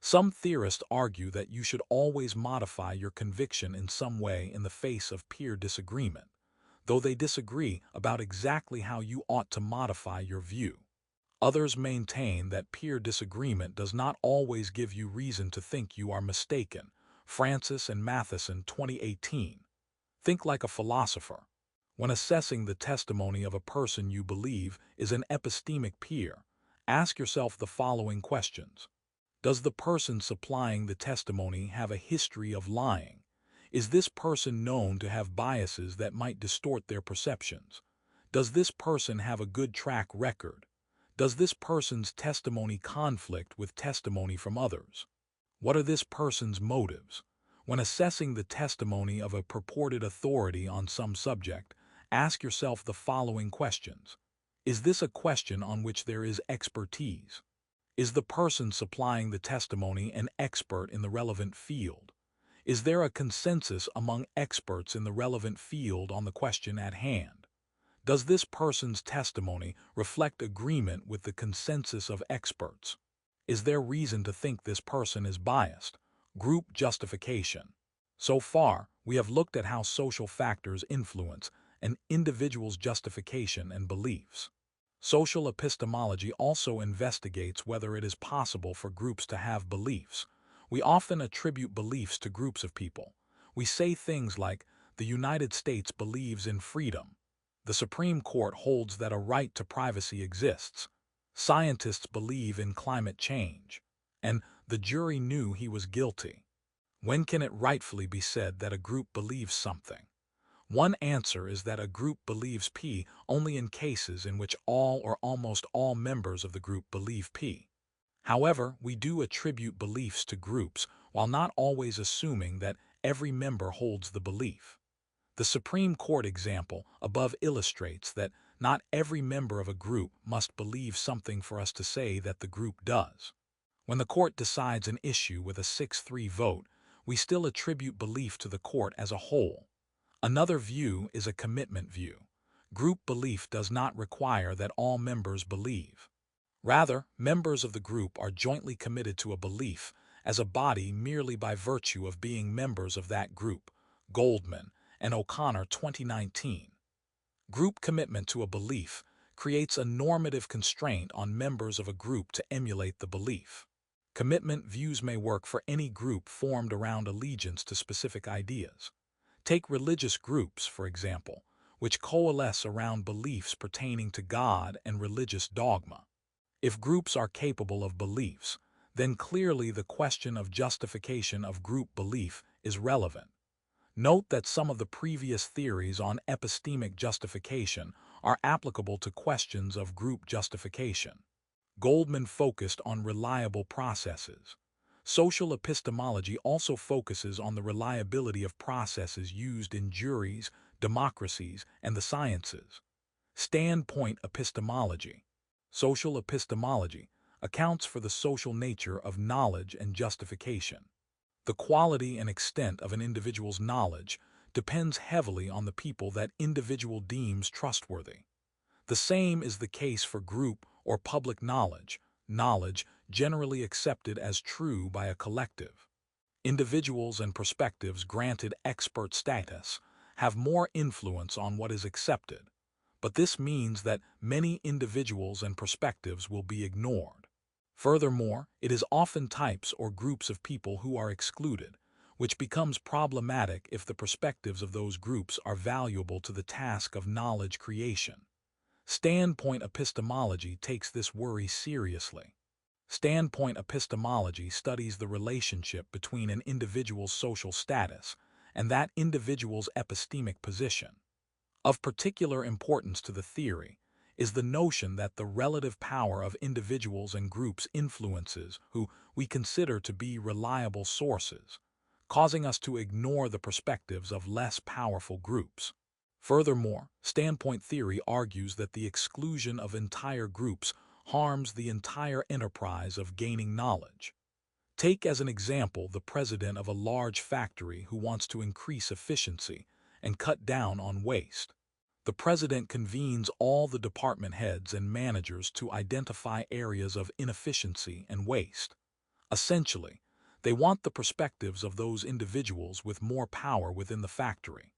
Some theorists argue that you should always modify your conviction in some way in the face of peer disagreement, though they disagree about exactly how you ought to modify your view. Others maintain that peer disagreement does not always give you reason to think you are mistaken. Francis and Matheson, 2018. Think like a philosopher. When assessing the testimony of a person you believe is an epistemic peer, ask yourself the following questions. Does the person supplying the testimony have a history of lying? Is this person known to have biases that might distort their perceptions? Does this person have a good track record? Does this person's testimony conflict with testimony from others? What are this person's motives? When assessing the testimony of a purported authority on some subject, ask yourself the following questions. Is this a question on which there is expertise? Is the person supplying the testimony an expert in the relevant field? Is there a consensus among experts in the relevant field on the question at hand? Does this person's testimony reflect agreement with the consensus of experts? Is there reason to think this person is biased? Group justification. So far, we have looked at how social factors influence an individual's justification and beliefs. Social epistemology also investigates whether it is possible for groups to have beliefs. We often attribute beliefs to groups of people. We say things like, the United States believes in freedom. The Supreme Court holds that a right to privacy exists. Scientists believe in climate change. And the jury knew he was guilty. When can it rightfully be said that a group believes something? One answer is that a group believes P only in cases in which all or almost all members of the group believe P. However, we do attribute beliefs to groups while not always assuming that every member holds the belief. The Supreme Court example above illustrates that not every member of a group must believe something for us to say that the group does. When the court decides an issue with a 6-3 vote, we still attribute belief to the court as a whole. Another view is a commitment view. Group belief does not require that all members believe. Rather, members of the group are jointly committed to a belief as a body merely by virtue of being members of that group. Goldman and O'Connor, 2019. Group commitment to a belief creates a normative constraint on members of a group to emulate the belief. Commitment views may work for any group formed around allegiance to specific ideas. Take religious groups, for example, which coalesce around beliefs pertaining to God and religious dogma. If groups are capable of beliefs, then clearly the question of justification of group belief is relevant. Note that some of the previous theories on epistemic justification are applicable to questions of group justification. Goldman focused on reliable processes. Social epistemology also focuses on the reliability of processes used in juries, democracies, and the sciences. Standpoint epistemology. Social epistemology accounts for the social nature of knowledge and justification. The quality and extent of an individual's knowledge depends heavily on the people that individual deems trustworthy. The same is the case for group or public knowledge, knowledge generally accepted as true by a collective. Individuals and perspectives granted expert status have more influence on what is accepted, but this means that many individuals and perspectives will be ignored. Furthermore, it is often types or groups of people who are excluded, which becomes problematic if the perspectives of those groups are valuable to the task of knowledge creation. Standpoint epistemology takes this worry seriously. Standpoint epistemology studies the relationship between an individual's social status and that individual's epistemic position. Of particular importance to the theory is the notion that the relative power of individuals and groups influences who we consider to be reliable sources, causing us to ignore the perspectives of less powerful groups. Furthermore, standpoint theory argues that the exclusion of entire groups harms the entire enterprise of gaining knowledge. Take as an example the president of a large factory who wants to increase efficiency and cut down on waste. The president convenes all the department heads and managers to identify areas of inefficiency and waste. Essentially, they want the perspectives of those individuals with more power within the factory.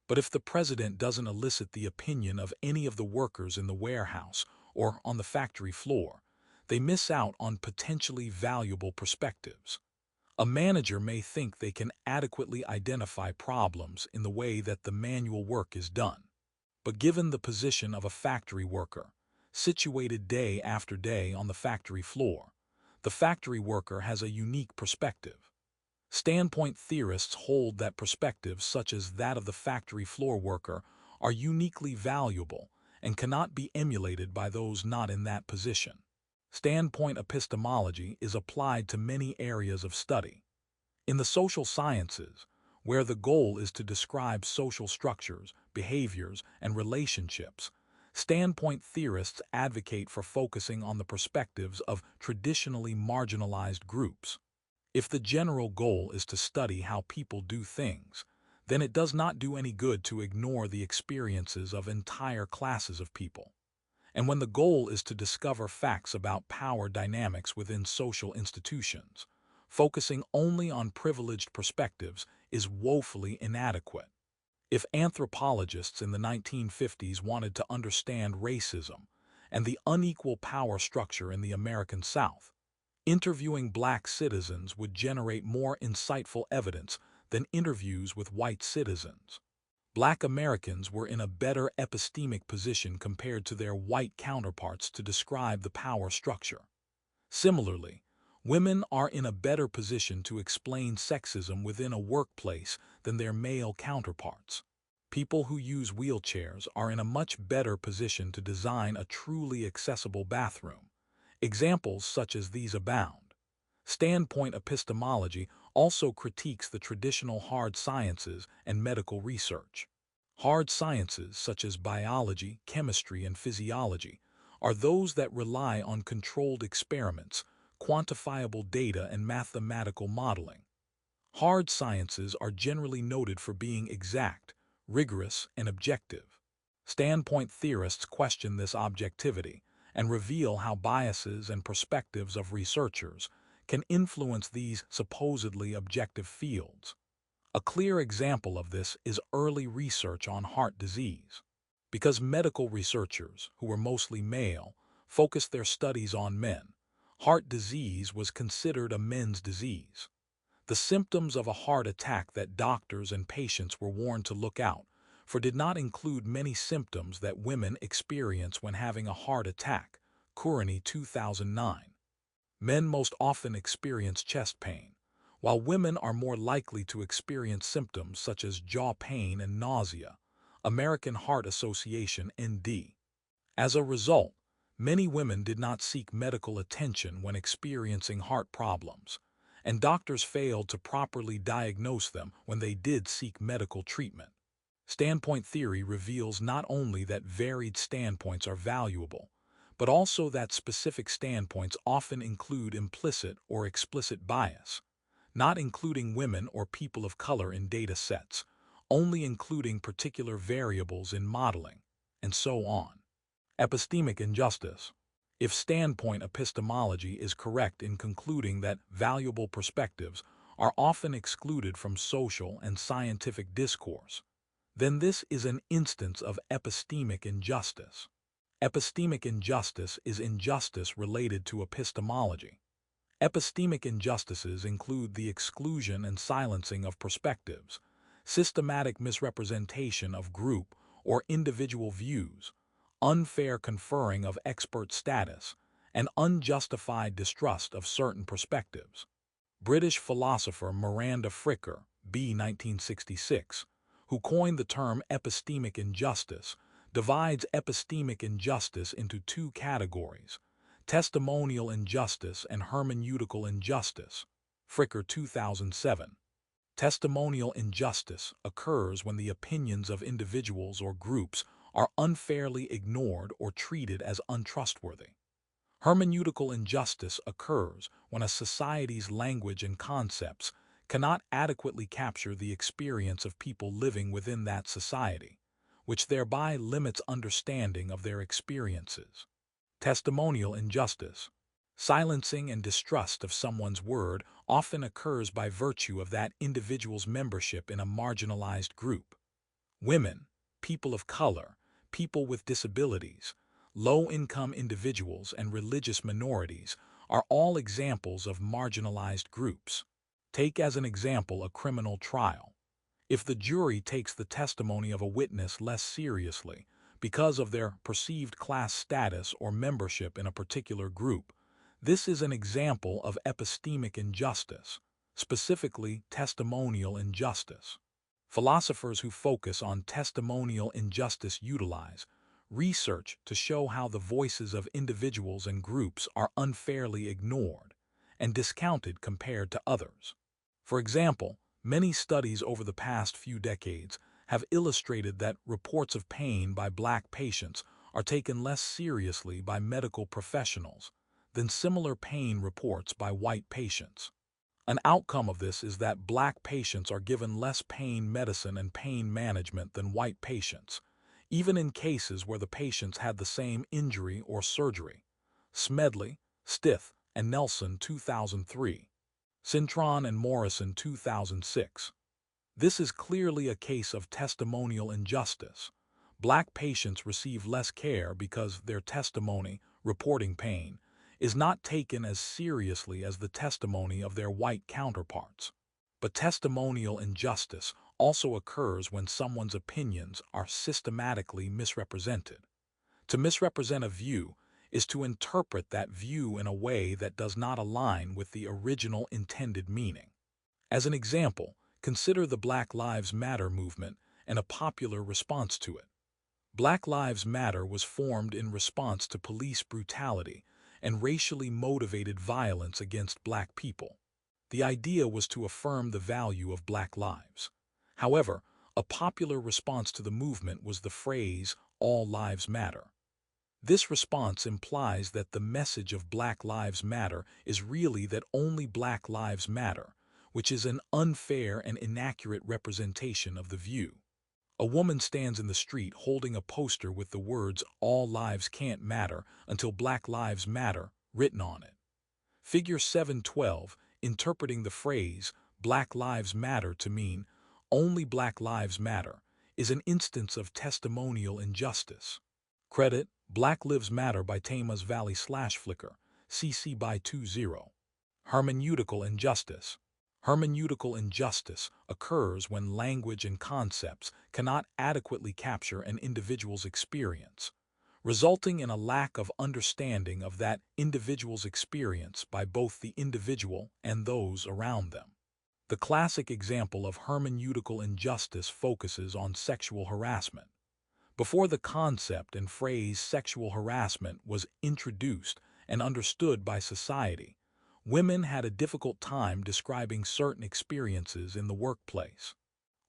But if the president doesn't elicit the opinion of any of the workers in the warehouse or on the factory floor, they miss out on potentially valuable perspectives. A manager may think they can adequately identify problems in the way that the manual work is done. But given the position of a factory worker, situated day after day on the factory floor, the factory worker has a unique perspective. Standpoint theorists hold that perspectives such as that of the factory floor worker are uniquely valuable and cannot be emulated by those not in that position. Standpoint epistemology is applied to many areas of study. In the social sciences, where the goal is to describe social structures, behaviors, and relationships, standpoint theorists advocate for focusing on the perspectives of traditionally marginalized groups. If the general goal is to study how people do things, then it does not do any good to ignore the experiences of entire classes of people. And when the goal is to discover facts about power dynamics within social institutions, focusing only on privileged perspectives is woefully inadequate. If anthropologists in the 1950s wanted to understand racism and the unequal power structure in the American South, interviewing black citizens would generate more insightful evidence than interviews with white citizens. Black Americans were in a better epistemic position compared to their white counterparts to describe the power structure. Similarly, women are in a better position to explain sexism within a workplace than their male counterparts. People who use wheelchairs are in a much better position to design a truly accessible bathroom. Examples such as these abound. Standpoint epistemology also critiques the traditional hard sciences and medical research. Hard sciences such as biology, chemistry, and physiology are those that rely on controlled experiments, quantifiable data, and mathematical modeling. Hard sciences are generally noted for being exact, rigorous, and objective. Standpoint theorists question this objectivity and reveal how biases and perspectives of researchers can influence these supposedly objective fields. A clear example of this is early research on heart disease. Because medical researchers, who were mostly male, focused their studies on men, heart disease was considered a men's disease. The symptoms of a heart attack that doctors and patients were warned to look out for did not include many symptoms that women experience when having a heart attack, Courtney 2009. Men most often experience chest pain, while women are more likely to experience symptoms such as jaw pain and nausea, American Heart Association (ND). As a result, many women did not seek medical attention when experiencing heart problems, and doctors failed to properly diagnose them when they did seek medical treatment. Standpoint theory reveals not only that varied standpoints are valuable, but also that specific standpoints often include implicit or explicit bias, not including women or people of color in data sets, only including particular variables in modeling, and so on. Epistemic injustice. If standpoint epistemology is correct in concluding that valuable perspectives are often excluded from social and scientific discourse, then this is an instance of epistemic injustice. Epistemic injustice is injustice related to epistemology. Epistemic injustices include the exclusion and silencing of perspectives, systematic misrepresentation of group or individual views, unfair conferring of expert status, and unjustified distrust of certain perspectives. British philosopher Miranda Fricker, B. 1966, who coined the term epistemic injustice, divides epistemic injustice into two categories: testimonial injustice and hermeneutical injustice. Fricker 2007. Testimonial injustice occurs when the opinions of individuals or groups are unfairly ignored or treated as untrustworthy. Hermeneutical injustice occurs when a society's language and concepts cannot adequately capture the experience of people living within that society, which thereby limits understanding of their experiences. Testimonial injustice. Silencing and distrust of someone's word often occurs by virtue of that individual's membership in a marginalized group. Women, people of color, people with disabilities, low-income individuals, and religious minorities are all examples of marginalized groups. Take as an example a criminal trial. If the jury takes the testimony of a witness less seriously because of their perceived class status or membership in a particular group, this is an example of epistemic injustice, specifically testimonial injustice. Philosophers who focus on testimonial injustice utilize research to show how the voices of individuals and groups are unfairly ignored and discounted compared to others. For example, many studies over the past few decades have illustrated that reports of pain by Black patients are taken less seriously by medical professionals than similar pain reports by white patients. An outcome of this is that Black patients are given less pain medicine and pain management than white patients, even in cases where the patients had the same injury or surgery. Smedley, Stith, and Nelson 2003. Cintron and Morrison 2006. This is clearly a case of testimonial injustice. Black patients receive less care because their testimony, reporting pain, is not taken as seriously as the testimony of their white counterparts. But testimonial injustice also occurs when someone's opinions are systematically misrepresented. To misrepresent a view is to interpret that view in a way that does not align with the original intended meaning. As an example, consider the Black Lives Matter movement and a popular response to it. Black Lives Matter was formed in response to police brutality and racially motivated violence against Black people. The idea was to affirm the value of Black lives. However, a popular response to the movement was the phrase, "All lives matter." This response implies that the message of Black Lives Matter is really that only Black lives matter, which is an unfair and inaccurate representation of the view. A woman stands in the street holding a poster with the words, "All lives can't matter until Black lives matter," written on it. Figure 712, interpreting the phrase, "Black lives matter" to mean, "Only Black lives matter," is an instance of testimonial injustice. Credit, Black Lives Matter by Thames Valley/Flickr, CC by 20. Hermeneutical injustice. Hermeneutical injustice occurs when language and concepts cannot adequately capture an individual's experience, resulting in a lack of understanding of that individual's experience by both the individual and those around them. The classic example of hermeneutical injustice focuses on sexual harassment. Before the concept and phrase sexual harassment was introduced and understood by society, women had a difficult time describing certain experiences in the workplace.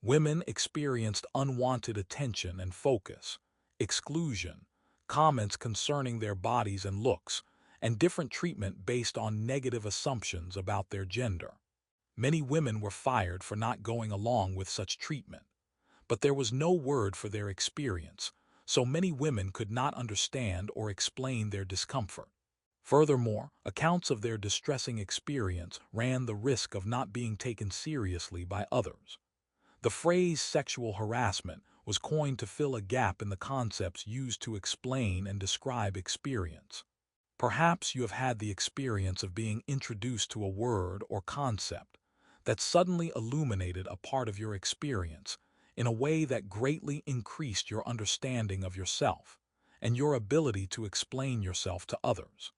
Women experienced unwanted attention and focus, exclusion, comments concerning their bodies and looks, and different treatment based on negative assumptions about their gender. Many women were fired for not going along with such treatment, but there was no word for their experience, so many women could not understand or explain their discomfort. Furthermore, accounts of their distressing experience ran the risk of not being taken seriously by others. The phrase sexual harassment was coined to fill a gap in the concepts used to explain and describe experience. Perhaps you have had the experience of being introduced to a word or concept that suddenly illuminated a part of your experience in a way that greatly increased your understanding of yourself and your ability to explain yourself to others.